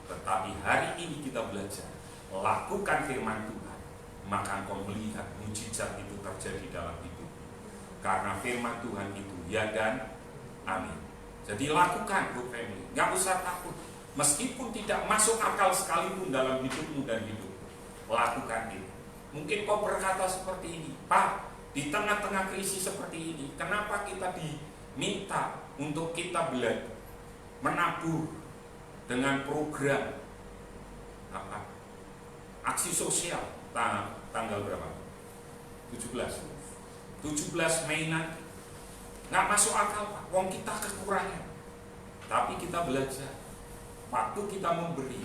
Tetapi hari ini kita belajar, lakukan firman Tuhan, maka engkau melihat mujizat itu terjadi dalam hidup. Karena firman Tuhan itu ya dan amin. Jadi lakukan, good family. Gak usah takut. Meskipun tidak masuk akal sekalipun dalam hidupmu dan hidupmu, lakukan itu. Mungkin kau berkata seperti ini, Pak, di tengah-tengah krisis seperti ini, kenapa kita diminta untuk kita belajar menabur dengan program apa? Aksi sosial tanggal berapa? 17 Mei nanti. Nggak masuk akal, Pak. Wong kita kekurangan. Tapi kita belajar. Waktu kita memberi,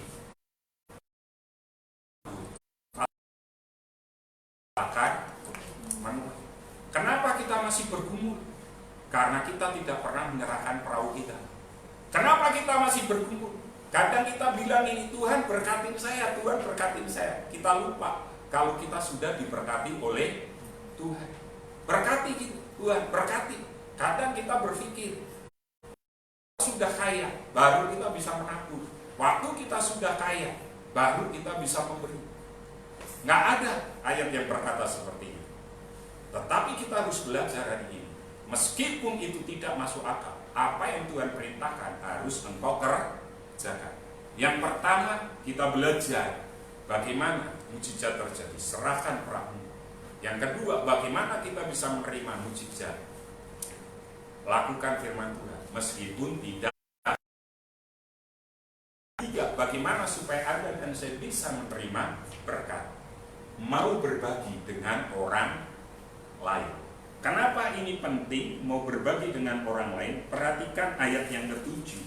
kenapa kita masih bergumul? Karena kita tidak pernah menyerahkan perahu kita. Kenapa kita masih bergumul? Kadang kita bilang ini, Tuhan berkatin saya, Tuhan berkatin saya. Kita lupa kalau kita sudah diberkati oleh Tuhan. Berkati gitu, Tuhan berkati. Kadang kita berpikir sudah kaya, baru kita bisa menabur. Waktu kita sudah kaya, baru kita bisa memberi. Nggak ada ayat yang berkata seperti itu. Tetapi kita harus belajar hari ini. Meskipun itu tidak masuk akal, apa yang Tuhan perintahkan harus engkau kerjakan. Yang pertama, kita belajar bagaimana mujizat terjadi. Serahkan perahu. Yang kedua, bagaimana kita bisa menerima mujizat. Lakukan firman Tuhan meskipun tidak. Tiga, bagaimana supaya Anda dan saya bisa menerima berkat. Mau berbagi dengan orang lain. Kenapa ini penting mau berbagi dengan orang lain? Perhatikan ayat yang ke-7.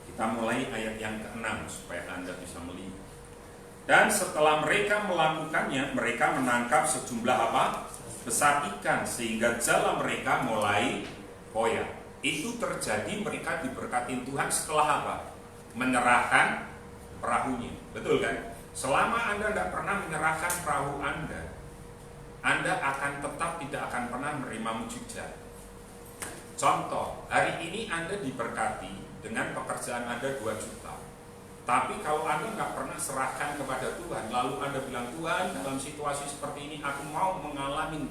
Kita mulai ayat yang ke-6 supaya Anda bisa melihat. Dan setelah mereka melakukannya, mereka menangkap sejumlah apa? Besar ikan, sehingga jala mereka mulai koyak. Itu terjadi mereka diberkati Tuhan setelah apa? Menyerahkan perahunya. Betul kan? Selama Anda tidak pernah menyerahkan perahu Anda akan tetap tidak akan pernah menerima mujizat. Contoh, hari ini Anda diberkati dengan pekerjaan Anda 2 juta. Tapi kalau Anda nggak pernah serahkan kepada Tuhan, lalu Anda bilang, Tuhan dalam situasi seperti ini aku mau mengalami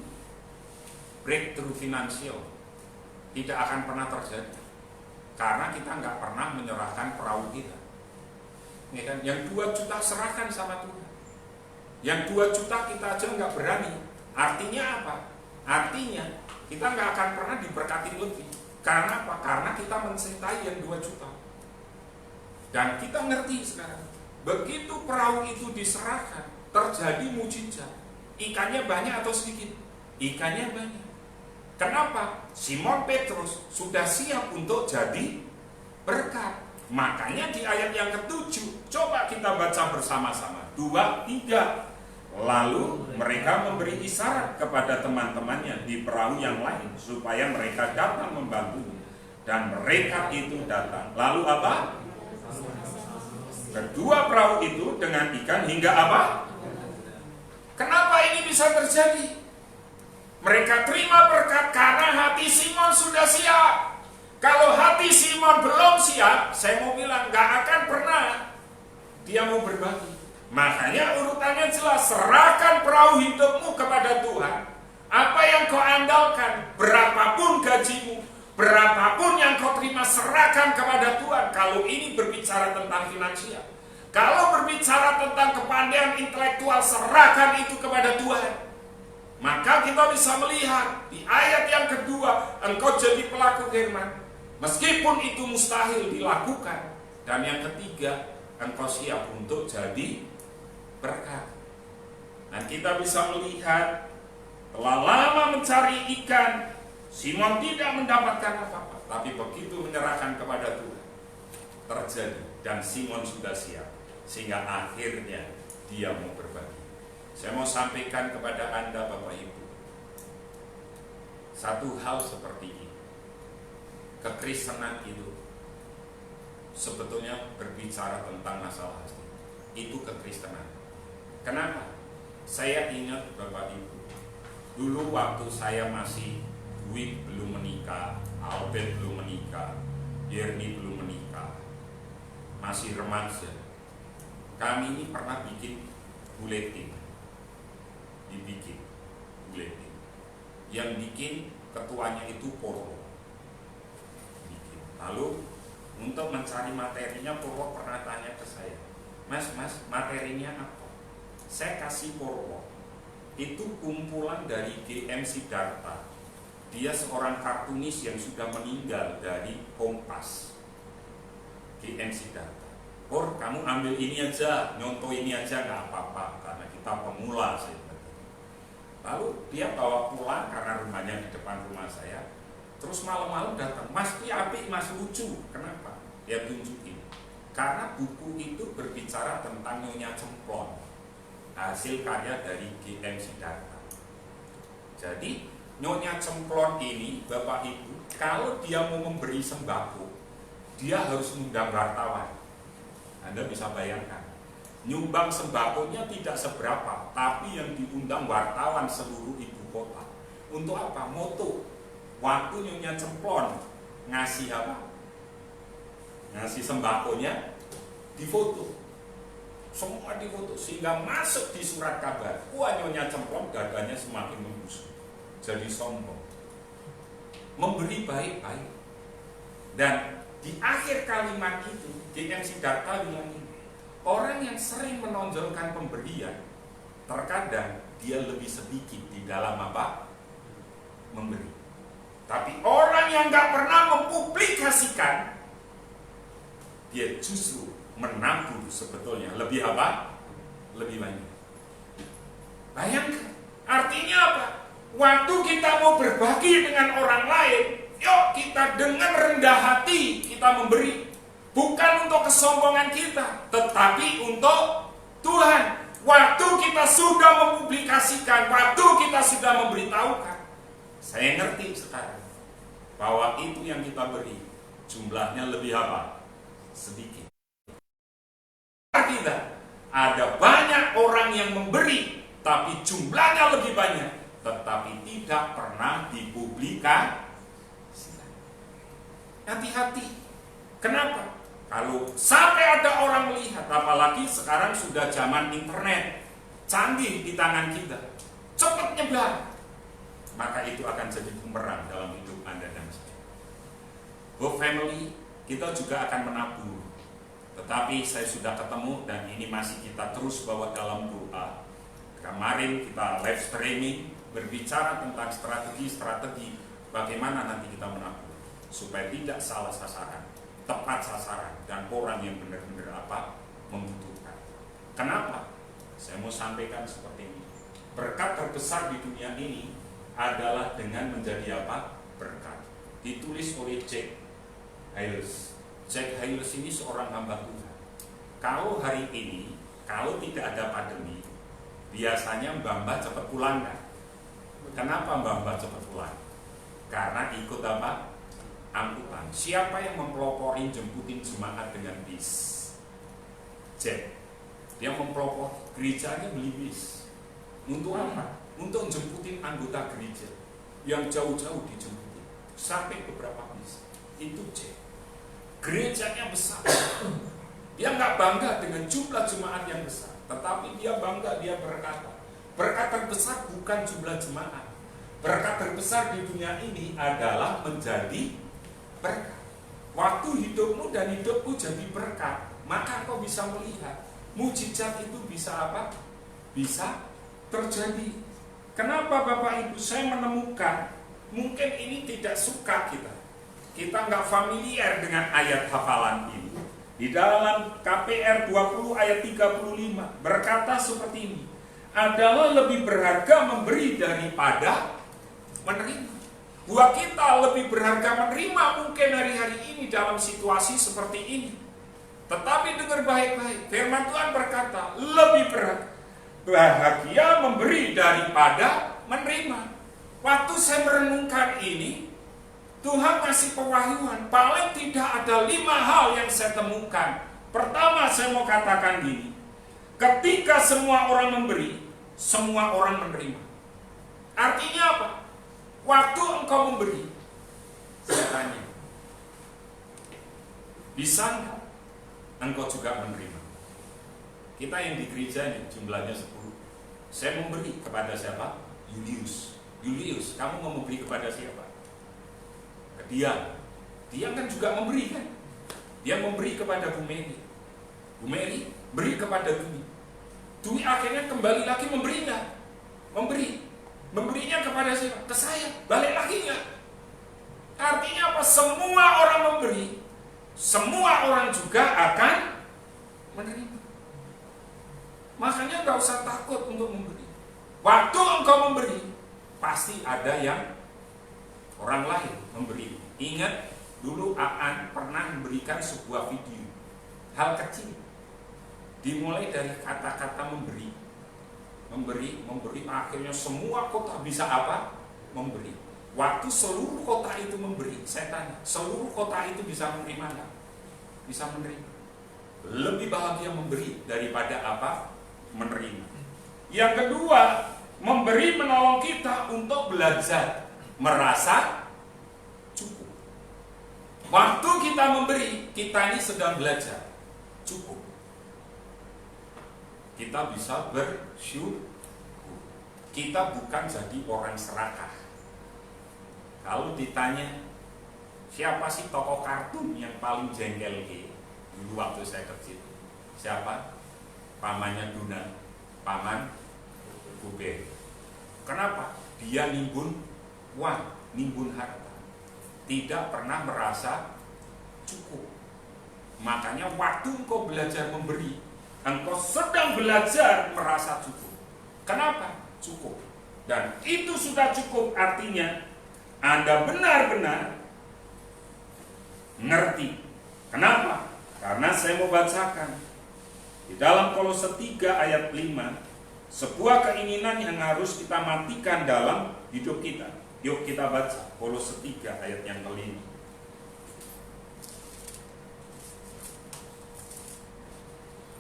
breakthrough finansial, tidak akan pernah terjadi. Karena kita nggak pernah menyerahkan perahu kita. Ya kan? Yang 2 juta serahkan sama Tuhan. Yang 2 juta kita aja nggak berani. Artinya apa? Artinya kita nggak akan pernah diberkati lebih. Karena apa? Karena kita mencintai yang 2 juta. Dan kita ngerti sekarang, begitu perahu itu diserahkan, terjadi mujizat. Ikannya banyak atau sedikit? Ikannya banyak. Kenapa? Simon Petrus sudah siap untuk jadi berkat. Makanya di ayat yang ke-7, coba kita baca bersama-sama. 2, 3. Lalu mereka memberi isyarat kepada teman-temannya di perahu yang lain, supaya mereka datang membantu. Dan mereka itu datang. Lalu apa? Kedua perahu itu dengan ikan hingga apa? Kenapa ini bisa terjadi? Mereka terima berkat karena hati Simon sudah siap. Kalau hati Simon belum siap, saya mau bilang gak akan pernah dia mau berbagi. Makanya urutannya jelas, serahkan perahu hidupmu kepada Tuhan. Apa yang kau andalkan, berapapun gajimu, berapapun yang kau terima, serahkan kepada Tuhan. Kalau ini berbicara tentang finansial, Kalau berbicara tentang kepandaian intelektual, serahkan itu kepada Tuhan. Maka kita bisa melihat di ayat yang kedua, engkau jadi pelaku firman, meskipun itu mustahil dilakukan. Dan yang ketiga, engkau siap untuk jadi berkat. Dan kita bisa melihat, telah lama mencari ikan, Simon tidak mendapatkan apa-apa, tapi begitu menyerahkan kepada Tuhan, terjadi. Dan Simon sudah siap, sehingga akhirnya dia mau berbagi. Saya mau sampaikan kepada Anda Bapak Ibu, satu hal seperti ini. Kekristenan itu sebetulnya berbicara tentang masalah hati. Itu kekristenan. Kenapa? Saya ingat Bapak Ibu, dulu waktu saya masih, Dwi belum menikah, Albert belum menikah, Yerni belum menikah, masih remaja, kami ini pernah bikin buletin. Dibikin buletin. Yang bikin ketuanya itu Purwo. Bikin. Lalu untuk mencari materinya, Purwo pernah tanya ke saya, Mas, materinya apa? Saya kasih Purwo. Itu kumpulan dari GM Siddhartha. Dia seorang kartunis yang sudah meninggal dari Kompas. GM Siddhartha. Pur, kamu ambil ini aja, nyontoh ini aja, nggak apa-apa, karena kita pemula. Lalu dia bawa pulang karena rumahnya di depan rumah saya. Terus malam-malam datang, Mas, ini apik, Mas, lucu. Kenapa? Dia tunjukin. Karena buku itu berbicara tentang Nyonya Cemplon, hasil karya dari GM Siddhartha. Jadi Nyonya Cemplon ini, Bapak Ibu, kalau dia mau memberi sembako, dia harus mengundang wartawan. Anda bisa bayangkan, nyumbang sembakonya tidak seberapa, tapi yang diundang wartawan seluruh ibu kota. Untuk apa? Moto. Waktu Nyonya Cemplon ngasih apa? Ngasih sembakonya, difoto. Semua difoto, sehingga masuk di surat kabar. Wah, Nyonya Cemplon dadanya semakin membusuk, jadi sombong, memberi baik-baik. Dan di akhir kalimat itu, GM Siddhartha bilang ini, orang yang sering menonjolkan pemberian, terkadang dia lebih sedikit di dalam apa? Memberi. Tapi orang yang gak pernah mempublikasikan, dia justru menabur sebetulnya lebih apa? Lebih banyak. Bayangkan, artinya apa? Waktu kita mau berbagi dengan orang lain, yuk kita dengan rendah hati kita memberi. Bukan untuk kesombongan kita, tetapi untuk Tuhan. Waktu kita sudah mempublikasikan, waktu kita sudah memberitahukan, saya ngerti sekarang bahwa itu yang kita beri jumlahnya lebih apa? Sedikit. Tidak, ada banyak orang yang memberi, tapi jumlahnya lebih banyak, tetapi tidak pernah dipublikasikan. Hati-hati. Kenapa? Kalau sampai ada orang melihat, apalagi sekarang sudah zaman internet, canggih di tangan kita, cepat nyebar, maka itu akan jadi bumerang dalam hidup Anda dan saya. Go family, kita juga akan menabur. Tetapi saya sudah ketemu dan ini masih kita terus bawa dalam doa. Kemarin kita live streaming berbicara tentang strategi bagaimana nanti kita menabur supaya tidak salah sasaran, tepat sasaran, dan orang yang benar-benar apa? Membutuhkan. Kenapa? Saya mau sampaikan seperti ini. Berkat terbesar di dunia ini adalah dengan menjadi apa? Berkat. Ditulis oleh Jack Hyles. Jack Hyles ini seorang hamba Tuhan. Kalau hari ini, kalau tidak ada pandemi, biasanya Mbak cepat pulang kan? Kenapa Mbak cepat pulang? Karena ikut apa? Angkutan. Siapa yang mempelopori jemputin jemaat dengan bis? Jack. Dia mempelopori, gerejanya beli bis. Untuk apa? Untuk jemputin anggota gereja yang jauh-jauh dijemputin. Sampai beberapa bis. Itu Jack. Gerejanya besar. Dia nggak bangga dengan jumlah jemaat yang besar, tetapi dia bangga, dia berkata, berkat terbesar bukan jumlah jemaat. Berkat terbesar di dunia ini adalah menjadi berkat. Waktu hidupmu dan hidupku jadi berkat, maka engkau bisa melihat mujizat itu bisa apa? Bisa terjadi. Kenapa Bapak Ibu saya menemukan mungkin ini tidak suka kita nggak familiar dengan ayat hafalan ini. Di dalam KPR 20 ayat 35 berkata seperti ini, adalah lebih berharga memberi daripada menerima. Buat kita lebih berharga menerima mungkin hari-hari ini dalam situasi seperti ini. Tetapi dengar baik-baik, firman Tuhan berkata lebih berbahagia memberi daripada menerima. Waktu saya merenungkan ini, Tuhan kasih pewahyuan, paling tidak ada 5 hal yang saya temukan. Pertama saya mau katakan gini, ketika semua orang memberi, semua orang menerima. Artinya apa? Waktu engkau memberi, saya tanya, bisa enggak engkau juga menerima? Kita yang di gereja ini jumlahnya 10. Saya memberi kepada siapa? Julius, kamu mau memberi kepada siapa? Ke dia. Dia kan juga memberi kan? Dia memberi kepada Bu Mary. Bu Mary beri kepada Dwi. Dwi akhirnya kembali lagi memberi enggak? Memberinya kepada siapa? Ke saya. Balik lagi enggak? Artinya apa? Semua orang memberi, semua orang juga akan menerima. Makanya gak usah takut untuk memberi. Waktu engkau memberi, pasti ada yang orang lain memberi. Ingat, dulu Aan pernah memberikan sebuah video, hal kecil, dimulai dari kata-kata memberi, akhirnya semua kota bisa apa? Memberi. Waktu seluruh kota itu memberi, saya tanya, seluruh kota itu bisa menerima enggak? Bisa menerima. Lebih bahagia memberi daripada apa? Menerima. Yang kedua, memberi menolong kita untuk belajar merasa cukup. Waktu kita memberi, kita ini sedang belajar cukup. Kita bisa bersyukur. Kita bukan jadi orang serakah. Kalau ditanya siapa sih tokoh kartun yang paling jengkel dulu waktu saya kecil? Siapa? Pamannya Duna, paman Bube. Kenapa? Dia nimbun uang, nimbun harta, tidak pernah merasa cukup. Makanya waktu engkau belajar memberi, engkau sedang belajar merasa cukup. Kenapa? Cukup. Dan itu sudah cukup, artinya Anda benar-benar ngerti. Kenapa? Karena saya mau bacakan di dalam Kolose 3 ayat 5, sebuah keinginan yang harus kita matikan dalam hidup kita. Yuk kita baca Kolose 3 ayat yang ke-5.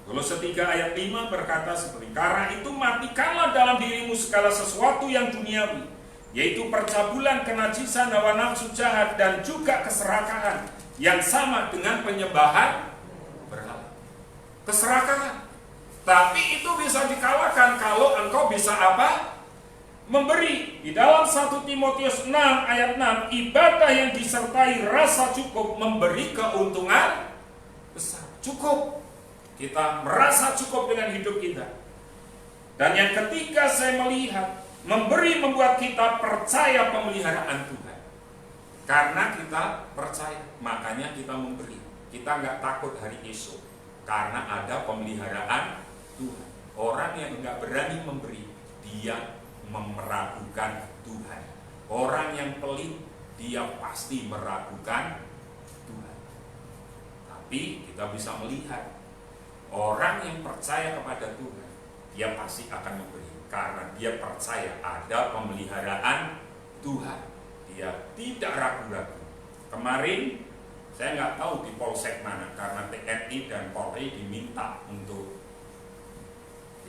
Kolose 3 ayat 5 berkata seperti, karena itu matikanlah dalam dirimu segala sesuatu yang duniawi, yaitu percabulan, kenajisan, hawa nafsu jahat, dan juga keserakahan yang sama dengan penyembahan berhala. Keserakahan. Tapi itu bisa dikalahkan kalau engkau bisa apa? Memberi. Di dalam 1 Timotius 6 ayat 6, ibadah yang disertai rasa cukup memberi keuntungan besar. Cukup. Kita merasa cukup dengan hidup kita. Dan yang ketiga saya melihat, memberi membuat kita percaya pemeliharaan Tuhan. Karena kita percaya, makanya kita memberi. Kita nggak takut hari esok. Karena ada pemeliharaan Tuhan. Orang yang nggak berani memberi, dia meragukan Tuhan. Orang yang pelit, dia pasti meragukan Tuhan. Tapi kita bisa melihat, orang yang percaya kepada Tuhan, dia pasti akan memberi. Karena dia percaya ada pemeliharaan Tuhan. Dia tidak ragu-ragu. Kemarin saya nggak tahu di polsek mana, karena TNI dan Polri diminta untuk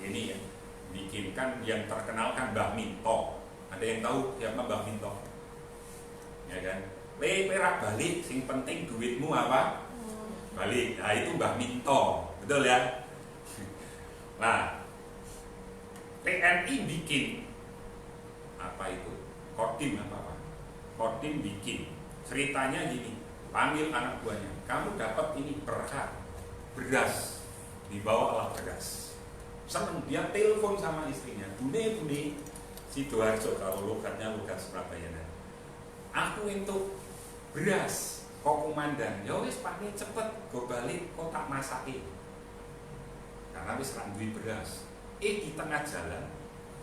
ini ya, bikinkan yang terkenal kan Mbah Minto. Ada yang tahu siapa Mbah Minto? Ya kan? Perak balik, sing penting duitmu apa? Balik. Nah itu Mbah Minto, betul ya? Nah, TNI bikin apa itu? Kodim apa? Kodim bikin. Ceritanya gini, panggil anak buahnya, kamu dapat ini berkat beras, dibawalah beras. Seneng, dia telepon sama istrinya, Bune, Sidoarjo, kalau logatnya logat Surabaya. Aku untuk beras, kok komandan, ya wis Pak cepet, go balik, kok tak masaki. Karena wis ra duwe beras. Di tengah jalan,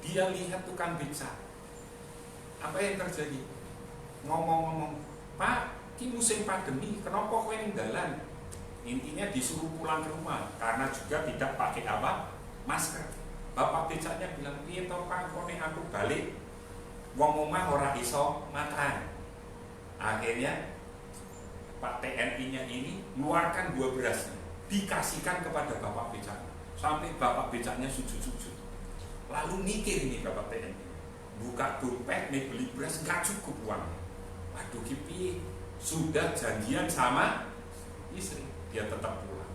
dia lihat tukang becak. Apa yang terjadi? Ngomong-ngomong, Pak, ini musim pandemi, kenapa kowe ning dalan? Intinya disuruh pulang ke rumah, karena juga tidak pakai apa? Masker. Bapak becaknya bilang, piye to Pak, kok nek aku balik wong omah ora iso makan. Akhirnya Pak TNI-nya ini mengeluarkan 2 berasnya, dikasihkan kepada Bapak becak. Sampai Bapak becaknya sujud-sujud. Lalu mikir ini Bapak TNI, buka dompet nih beli beras nggak cukup uangnya. Waduh kipi, sudah janjian sama istri, dia tetap pulang.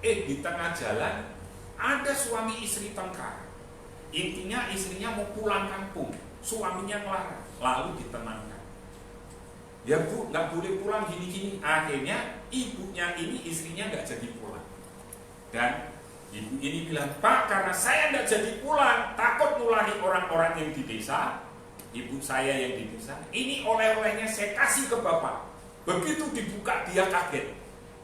Di tengah jalan ada suami istri tengkar. Intinya istrinya mau pulang kampung, suaminya ngelarang, lalu ditenangkan. Ya Bu, nggak boleh pulang gini-gini. Akhirnya ibunya ini, istrinya nggak jadi pulang. Dan ibu ini bilang, Pak, karena saya nggak jadi pulang, takut nulari orang-orang yang di desa. Ibu saya yang di desa, ini oleh-olehnya saya kasih ke Bapak. Begitu dibuka dia kaget.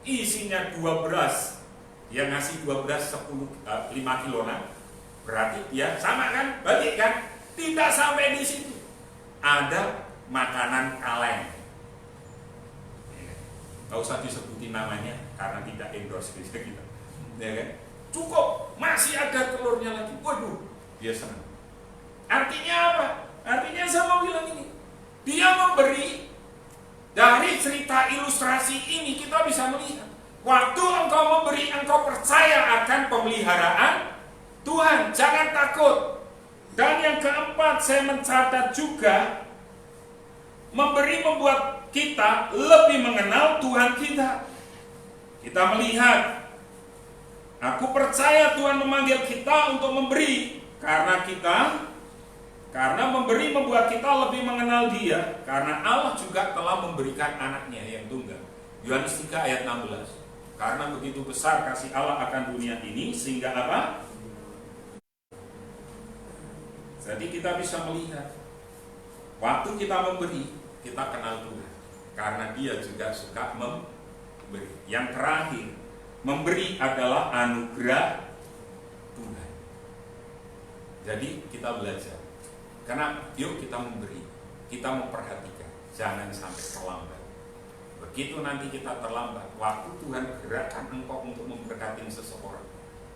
Isinya 2 beras. Dia ngasih 2 beras 5 kiloan. Berarti dia sama kan, balik kan? Tidak sampai di situ. Ada makanan kaleng. Gak usah disebutin namanya karena tidak endorse kita, ya kan? Cukup, masih ada telurnya lagi. Waduh, dia senang. Artinya apa? Artinya saya mau bilang ini, dia memberi. Dari cerita ilustrasi ini kita bisa melihat, waktu engkau memberi, engkau percaya akan pemeliharaan Tuhan. Jangan takut. Dan yang keempat, saya mencatat juga, memberi membuat kita lebih mengenal Tuhan kita. Kita melihat, aku percaya Tuhan memanggil kita untuk memberi, karena memberi membuat kita lebih mengenal Dia, karena Allah juga telah memberikan anaknya yang tunggal. Yohanes 3 ayat 16. Karena begitu besar kasih Allah akan dunia ini, sehingga apa? Jadi kita bisa melihat, waktu kita memberi, kita kenal Tuhan, karena Dia juga suka memberi. Yang terakhir, memberi adalah anugerah Tuhan. Jadi kita belajar. Karena yuk kita memberi, kita memperhatikan, jangan sampai terlambat. Begitu nanti kita terlambat, waktu Tuhan gerakkan engkau untuk memberkati seseorang,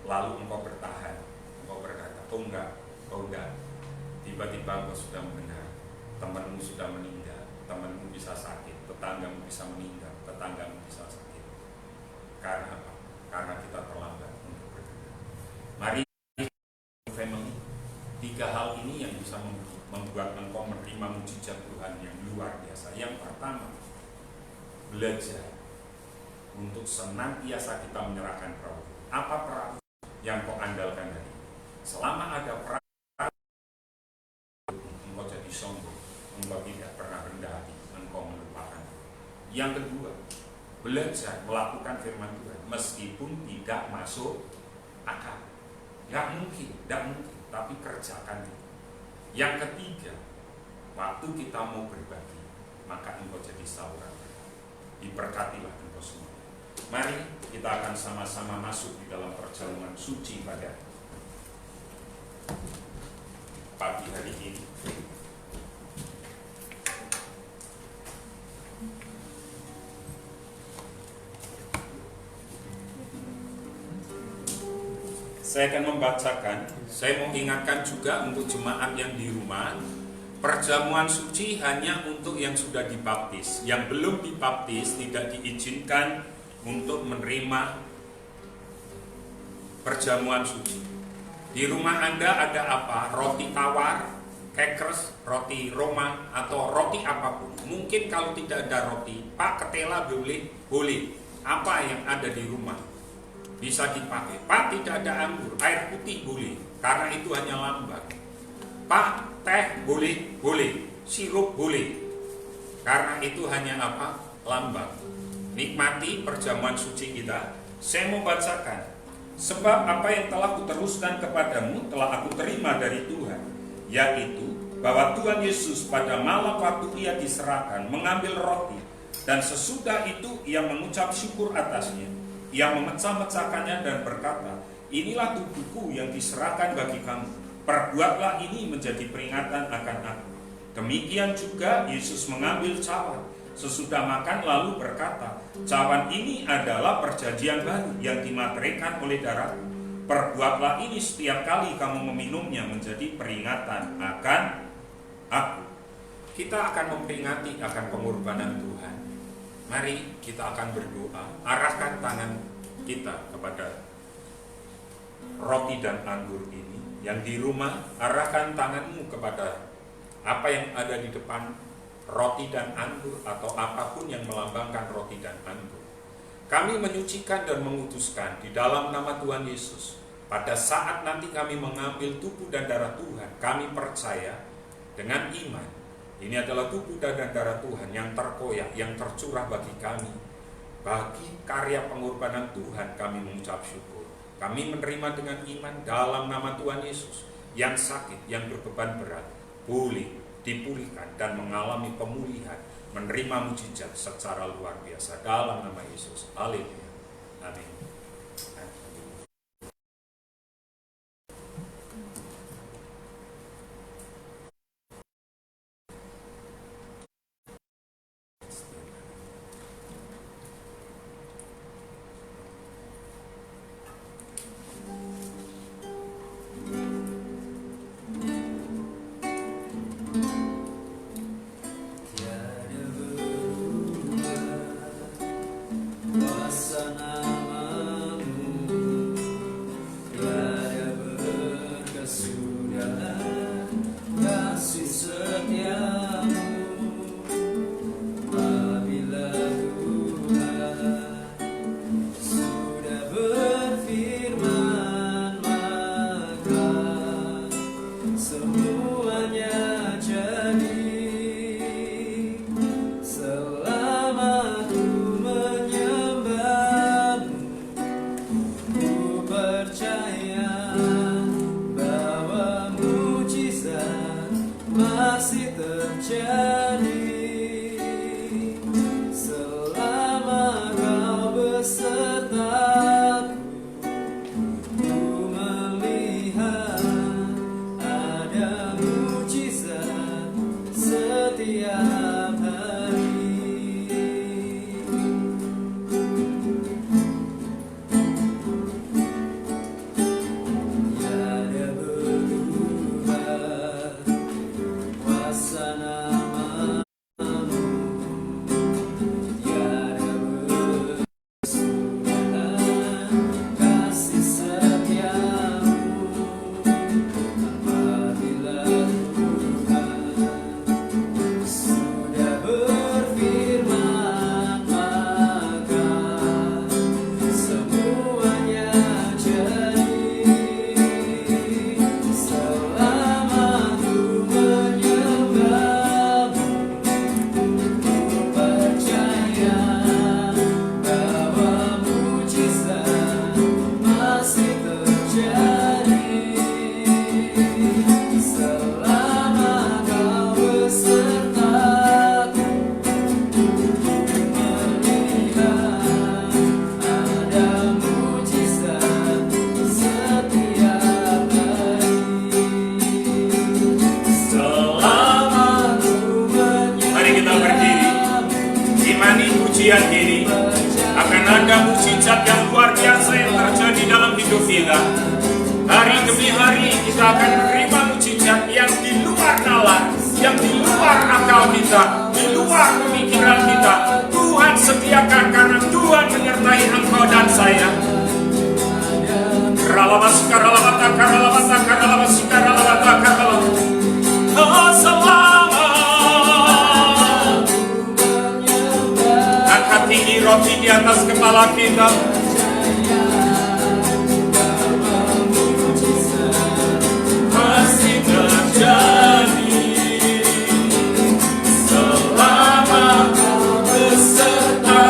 lalu engkau bertahan, engkau berkata, oh enggak, tiba-tiba engkau sudah mendengar, temanmu sudah meninggal, temanmu bisa sakit, tetanggamu bisa meninggal, tetanggamu bisa sakit. Karena apa? Karena kita terlambat untuk bergerak. Mari family, 3 hal ini yang bisa membuat engkau menerima mujizat Tuhan yang luar biasa. Yang pertama, belajar untuk senantiasa kita menyerahkan perahu. Apa perahu yang kau andalkan hari ini? Selama ada perahu, engkau jadi sombong, engkau tidak pernah rendah hati, engkau melupakan. Yang kedua, belajar melakukan firman Tuhan meskipun tidak masuk akal. Tidak mungkin, tapi kerjakan itu. Yang ketiga, waktu kita mau berbagi, maka engkau jadi saudara. Diberkatilah engkau semua. Mari kita akan sama-sama masuk di dalam perjamuan suci pada pagi hari ini. Saya akan membacakan. Saya mau ingatkan juga untuk jemaat yang di rumah, perjamuan suci hanya untuk yang sudah dibaptis. Yang belum dibaptis tidak diizinkan untuk menerima perjamuan suci. Di rumah Anda ada apa? Roti tawar, crackers, roti Roma, atau roti apapun. Mungkin kalau tidak ada roti, Pak ketela boleh. Apa yang ada di rumah bisa dipakai. Pak tidak ada anggur, air putih boleh, karena itu hanya lambang. Pak teh boleh, sirup boleh, karena itu hanya apa? Lambang. Nikmati perjamuan suci kita Saya mau bacakan. Sebab apa yang telah kuteruskan kepadamu telah aku terima dari Tuhan, yaitu bahwa Tuhan Yesus pada malam waktu ia diserahkan mengambil roti, dan sesudah itu ia mengucap syukur atasnya. Ia memecah-mecahkannya dan berkata, inilah tubuhku yang diserahkan bagi kamu. Perbuatlah ini menjadi peringatan akan aku. Demikian juga Yesus mengambil cawan sesudah makan lalu berkata, cawan ini adalah perjanjian baru yang dimateraikan oleh darahku. Perbuatlah ini setiap kali kamu meminumnya menjadi peringatan akan aku. Kita akan memperingati akan pengorbanan Tuhan. Mari kita akan berdoa, arahkan tangan kita kepada roti dan anggur ini. Yang di rumah, arahkan tanganmu kepada apa yang ada di depan roti dan anggur, atau apapun yang melambangkan roti dan anggur. Kami menyucikan dan mengutuskan di dalam nama Tuhan Yesus. Pada saat nanti kami mengambil tubuh dan darah Tuhan, kami percaya dengan iman, ini adalah tubuh dan darah Tuhan yang terkoyak, yang tercurah bagi kami. Bagi karya pengorbanan Tuhan kami mengucap syukur. Kami menerima dengan iman dalam nama Tuhan Yesus. Yang sakit, yang berbeban berat, boleh dipulihkan dan mengalami pemulihan, menerima mujizat secara luar biasa dalam nama Yesus. Haleluya. Amin. Pujian ini akan ada mukjizat yang luar biasa yang terjadi dalam hidup kita. Hari demi hari kita akan menerima mukjizat yang di luar nalar, yang di luar akal kita, di luar pemikiran kita. Tuhan sediakan karena Tuhan menyertai engkau dan saya. Oh, selamat. Angkat tinggi roti di atas kepala kita. Masih terjadi selama kau beserta.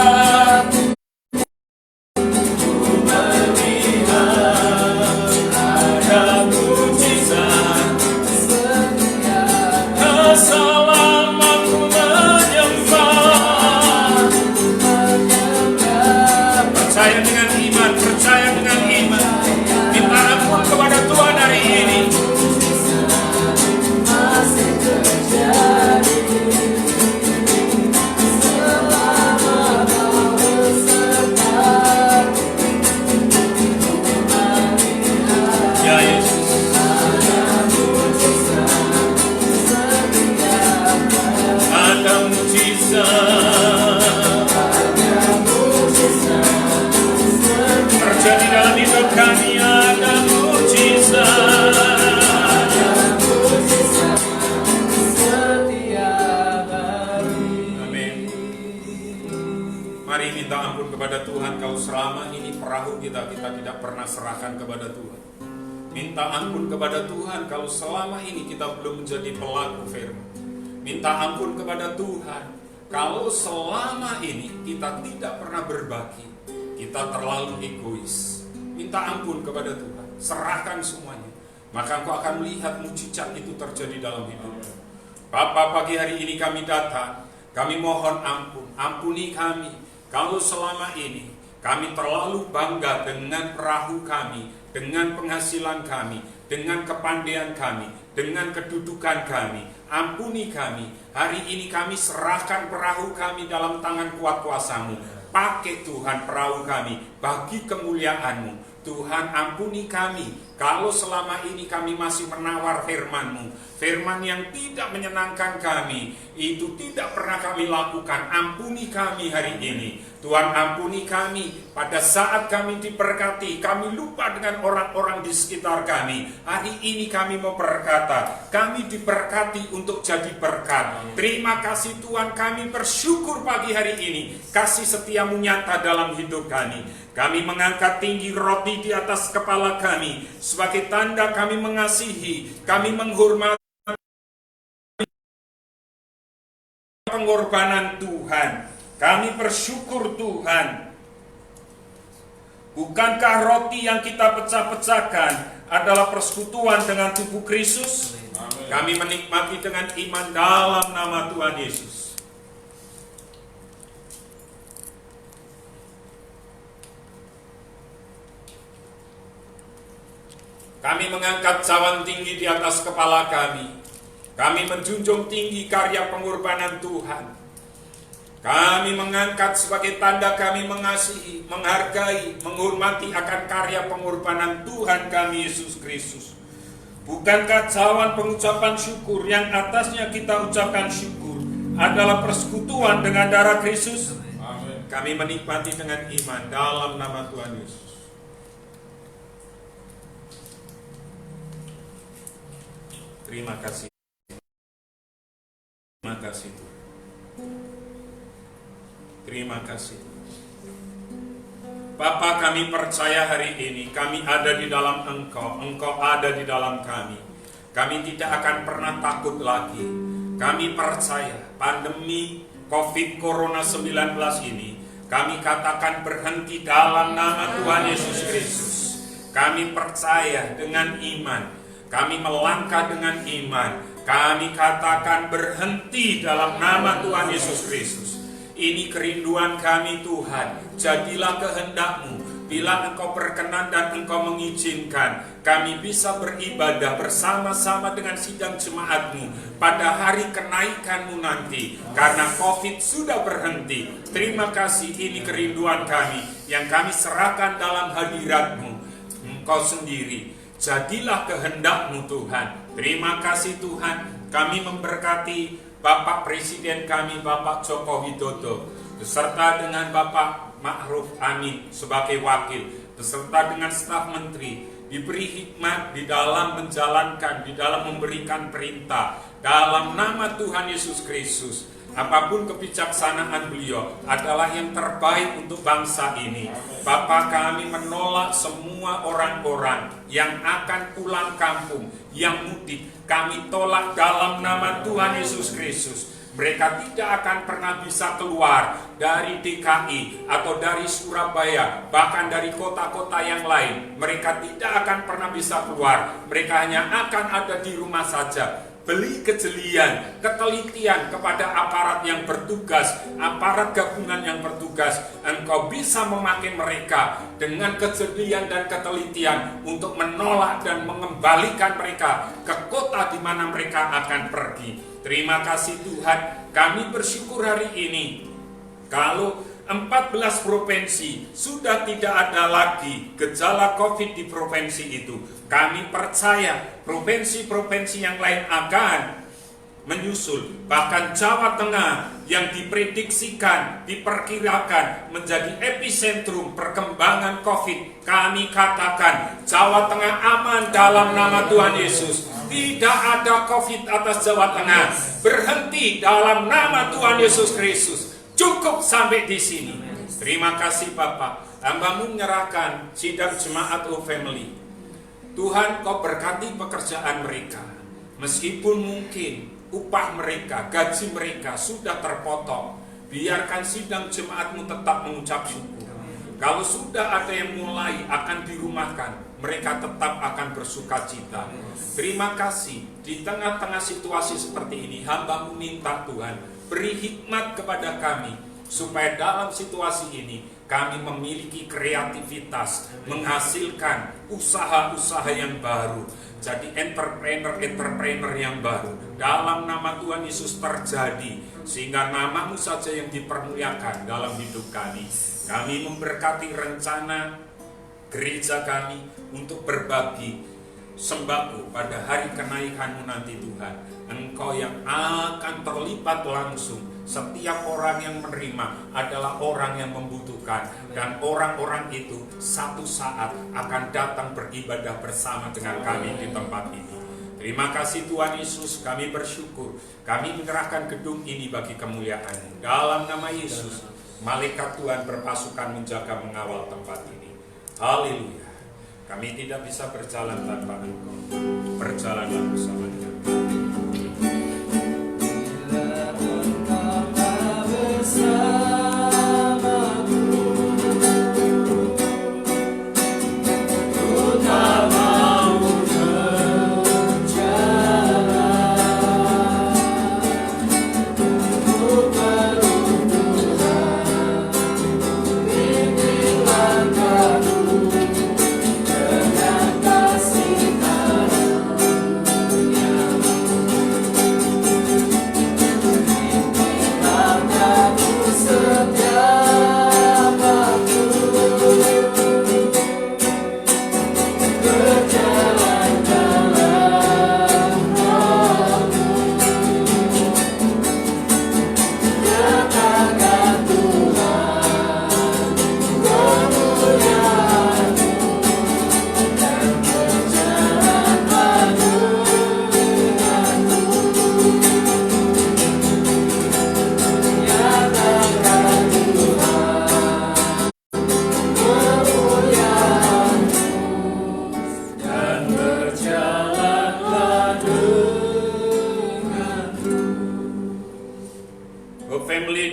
kita tidak pernah serahkan kepada Tuhan. Minta ampun kepada Tuhan kalau selama ini kita belum menjadi pelaku firman. Minta ampun kepada Tuhan kalau selama ini kita tidak pernah berbagi, kita terlalu egois. Minta ampun kepada Tuhan, serahkan semuanya. Maka engkau akan melihat mujizat itu terjadi dalam hidup. Bapa, pagi hari ini kami datang, kami mohon ampun, ampuni kami kalau selama ini kami terlalu bangga dengan perahu kami, dengan penghasilan kami, dengan kepandaian kami, dengan kedudukan kami. Ampuni kami. Hari ini kami serahkan perahu kami dalam tangan kuat kuasa-Mu. Pakai Tuhan perahu kami bagi kemuliaan-Mu. Tuhan, ampuni kami kalau selama ini kami masih menawar firman-Mu, firman yang tidak menyenangkan kami, itu tidak pernah kami lakukan. Ampuni kami hari ini. Tuhan, ampuni kami pada saat kami diberkati, kami lupa dengan orang-orang di sekitar kami. Hari ini kami mau berkata, kami diberkati untuk jadi berkat. Terima kasih Tuhan, kami bersyukur pagi hari ini. Kasih setia-Mu nyata dalam hidup kami. Kami mengangkat tinggi roti di atas kepala kami sebagai tanda kami mengasihi, kami menghormati pengorbanan Tuhan. Kami bersyukur Tuhan. Bukankah roti yang kita pecah-pecahkan adalah persekutuan dengan tubuh Kristus? Amin. Kami menikmati dengan iman dalam nama Tuhan Yesus. Kami mengangkat cawan tinggi di atas kepala kami. Kami menjunjung tinggi karya pengorbanan Tuhan. Kami mengangkat sebagai tanda kami mengasihi, menghargai, menghormati akan karya pengorbanan Tuhan kami Yesus Kristus. Bukankah cawan pengucapan syukur yang atasnya kita ucapkan syukur adalah persekutuan dengan darah Kristus? Amin. Kami menikmati dengan iman dalam nama Tuhan Yesus. Terima kasih. Terima kasih Tuhan. Terima kasih. Bapa, kami percaya hari ini kami ada di dalam Engkau, Engkau ada di dalam kami. Kami tidak akan pernah takut lagi. Kami percaya pandemi COVID Corona 19 ini kami katakan berhenti dalam nama Tuhan Yesus Kristus. Kami percaya dengan iman. Kami melangkah dengan iman. Kami katakan berhenti dalam nama Tuhan Yesus Kristus. Ini kerinduan kami Tuhan. Jadilah kehendak-Mu. Bila Engkau berkenan dan Engkau mengizinkan, kami bisa beribadah bersama-sama dengan sidang jemaat-Mu pada hari kenaikan-Mu nanti. Karena COVID sudah berhenti. Terima kasih, ini kerinduan kami yang kami serahkan dalam hadirat-Mu. Engkau sendiri. Jadilah kehendak-Mu Tuhan. Terima kasih Tuhan. Kami memberkati Bapak Presiden kami, Bapak Joko Widodo, beserta dengan Bapak Ma'ruf Amin sebagai wakil, beserta dengan staf menteri, diberi hikmat di dalam menjalankan, di dalam memberikan perintah, dalam nama Tuhan Yesus Kristus. Apapun kebijaksanaan beliau adalah yang terbaik untuk bangsa ini. Bapa, kami menolak semua orang-orang yang akan pulang kampung, yang mudik. Kami tolak dalam nama Tuhan Yesus Kristus. Mereka tidak akan pernah bisa keluar dari DKI atau dari Surabaya, bahkan dari kota-kota yang lain. Mereka tidak akan pernah bisa keluar. Mereka hanya akan ada di rumah saja. Beli kejelian, ketelitian kepada aparat yang bertugas, aparat gabungan yang bertugas. Engkau bisa memakai mereka dengan kejelian dan ketelitian untuk menolak dan mengembalikan mereka ke kota di mana mereka akan pergi. Terima kasih Tuhan, kami bersyukur hari ini kalau 14 provinsi sudah tidak ada lagi gejala COVID di provinsi itu. Kami percaya provinsi-provinsi yang lain akan menyusul. Bahkan Jawa Tengah yang diprediksikan, diperkirakan menjadi epicentrum perkembangan COVID. Kami katakan Jawa Tengah aman dalam nama Tuhan Yesus. Tidak ada COVID atas Jawa Tengah. Berhenti dalam nama Tuhan Yesus Kristus. Cukup sampai di sini. Terima kasih Bapak. Hamba-Mu menyerahkan sidang jemaat Family. Tuhan, Kau berkati pekerjaan mereka. Meskipun mungkin upah mereka, gaji mereka sudah terpotong, biarkan sidang jemaat-Mu tetap mengucap syukur. Kalau sudah ada yang mulai akan dirumahkan, mereka tetap akan bersuka cita. Terima kasih, di tengah-tengah situasi seperti ini, hamba-Mu minta Tuhan, beri hikmat kepada kami, supaya dalam situasi ini, kami memiliki kreativitas, menghasilkan usaha-usaha yang baru, jadi entrepreneur yang baru. Dalam nama Tuhan Yesus terjadi, sehingga nama-Mu saja yang dipermuliakan dalam hidup kami. Kami memberkati rencana gereja kami untuk berbagi sembako pada hari kenaikan-Mu nanti Tuhan. Engkau yang akan terlibat langsung. Setiap orang yang menerima adalah orang yang membutuhkan, dan orang-orang itu satu saat akan datang beribadah bersama dengan kami di tempat ini. Terima kasih Tuhan Yesus, kami bersyukur. Kami menyerahkan gedung ini bagi kemuliaan-Mu. Dalam nama Yesus, malaikat Tuhan berpasukan menjaga mengawal tempat ini. Haleluya. Kami tidak bisa berjalan tanpa Engkau. Berjalanlah bersama kami.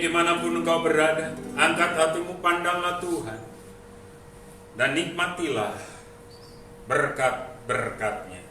Dimanapun engkau berada, angkat hatimu, pandanglah Tuhan, dan nikmatilah berkat-berkat-Nya.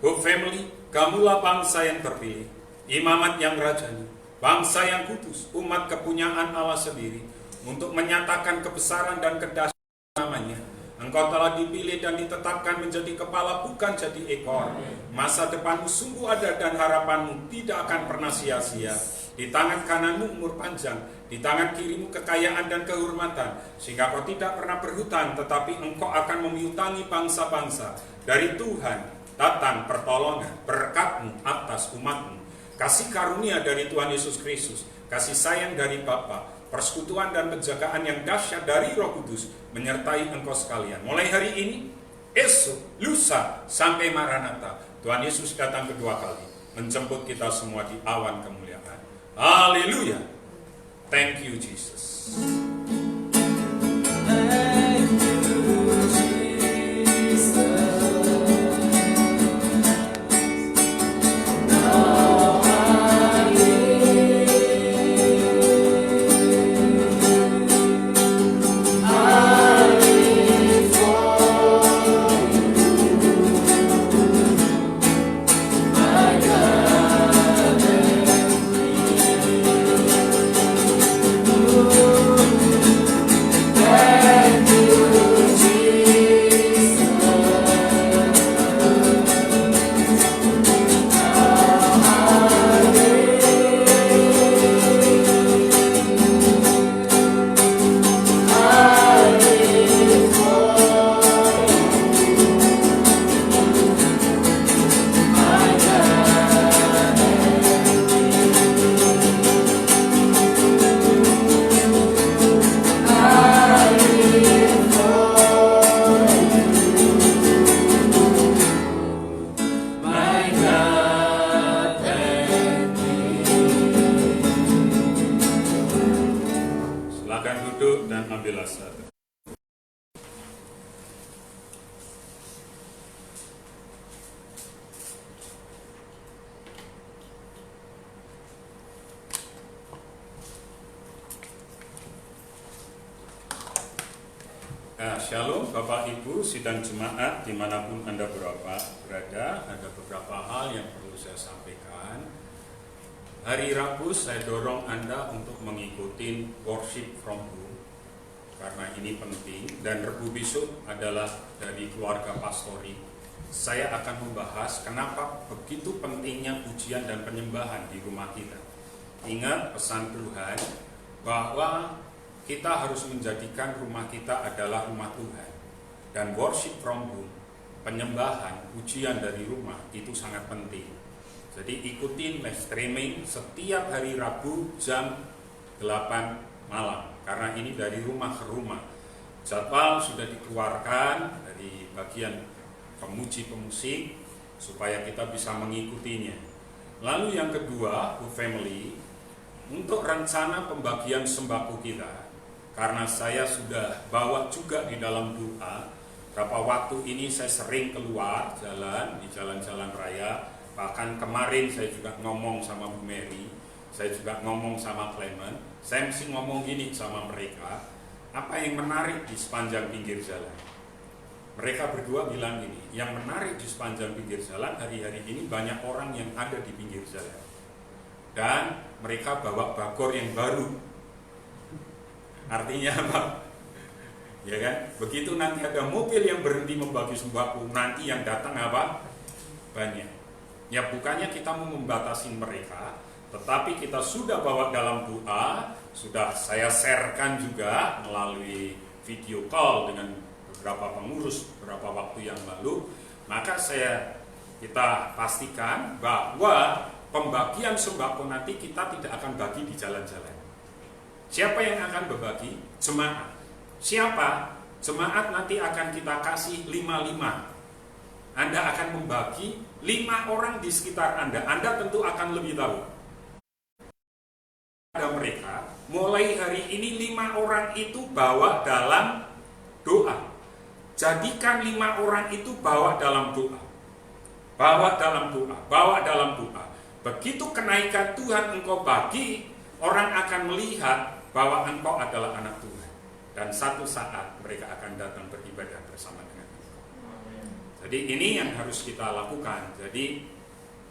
Hope Family, kamulah bangsa yang terpilih, imamat yang rajani, bangsa yang kudus, umat kepunyaan Allah sendiri, untuk menyatakan kebesaran dan kedahsyatan namanya. Engkau telah dipilih dan ditetapkan menjadi kepala, bukan jadi ekor. Masa depanmu sungguh ada dan harapanmu tidak akan pernah sia-sia. Di tangan kananmu umur panjang, di tangan kirimu kekayaan dan kehormatan, sehingga kau tidak pernah berhutang, tetapi engkau akan menghutangi bangsa-bangsa. Dari Tuhan datang pertolongan, berkat-Mu atas umat-Mu. Kasih karunia dari Tuhan Yesus Kristus, kasih sayang dari Bapa, persekutuan dan penjagaan yang dahsyat dari Roh Kudus menyertai engkau sekalian. Mulai hari ini, esok, lusa, sampai Maranatha, Tuhan Yesus datang kedua kali, menjemput kita semua di awan kemuliaan. Haleluya. Thank you Jesus. Silakan duduk dan ambillah satu. Ya, shalom Bapak Ibu, sidang jemaat dimanapun Anda berada, ada beberapa hal yang perlu saya sampaikan. Hari Rabu saya dorong Anda untuk mengikuti worship from home, karena ini penting, dan Rabu besok adalah dari keluarga pastori. Saya akan membahas kenapa begitu pentingnya pujian dan penyembahan di rumah kita. Ingat pesan Tuhan bahwa kita harus menjadikan rumah kita adalah rumah Tuhan. Dan worship from home, penyembahan, pujian dari rumah itu sangat penting. Jadi ikutin live streaming setiap hari Rabu jam 8 malam. Karena ini dari rumah ke rumah. Jadwal sudah dikeluarkan dari bagian pemuji-pemusik supaya kita bisa mengikutinya. Lalu yang kedua, Bu Family, untuk rencana pembagian sembako kita, karena saya sudah bawa juga di dalam doa, berapa waktu ini saya sering keluar jalan, di jalan-jalan raya, bahkan kemarin saya juga ngomong sama Bu Mary, saya juga ngomong sama Clement, saya mesti ngomong gini sama mereka, apa yang menarik di sepanjang pinggir jalan? Mereka berdua bilang gini, yang menarik di sepanjang pinggir jalan hari-hari ini banyak orang yang ada di pinggir jalan. Dan mereka bawa bagor yang baru. Artinya apa? Ya kan? Begitu nanti ada mobil yang berhenti membagi sembako, nanti yang datang apa? Banyak. Ya bukannya kita mau membatasi mereka, tetapi kita sudah bawa dalam doa, sudah saya sharekan juga melalui video call dengan beberapa pengurus beberapa waktu yang lalu. Maka kita pastikan bahwa pembagian sembako nanti kita tidak akan bagi di jalan-jalan. Siapa yang akan berbagi? Jemaat. Siapa? Jemaat nanti akan kita kasih 5-5. Anda akan membagi 5 orang di sekitar Anda. Anda tentu akan lebih tahu. Ada mereka, mulai hari ini 5 orang itu bawa dalam doa. Jadikan 5 orang itu bawa dalam doa. Bawa dalam doa, bawa dalam doa. Begitu kenaikan Tuhan engkau bagi, orang akan melihat bahwa engkau adalah anak Tuhan. Dan satu saat mereka akan datang beribadah bersama dengan engkau. Jadi ini yang harus kita lakukan. Jadi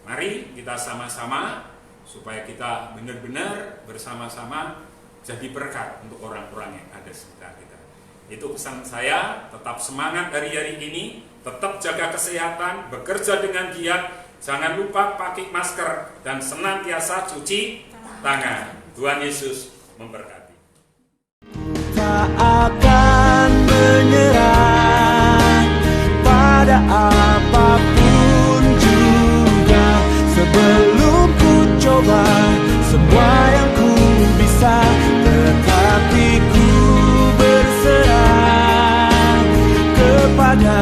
mari kita sama-sama supaya kita benar-benar bersama-sama jadi berkat untuk orang-orang yang ada sekitar kita. Itu pesan saya, tetap semangat hari-hari ini, tetap jaga kesehatan, bekerja dengan giat, jangan lupa pakai masker dan senantiasa cuci tangan. Tuhan Yesus memberkati. Tak akan menyerah pada apapun juga, sebelum ku coba semua yang ku bisa, tetapi ku berserah kepada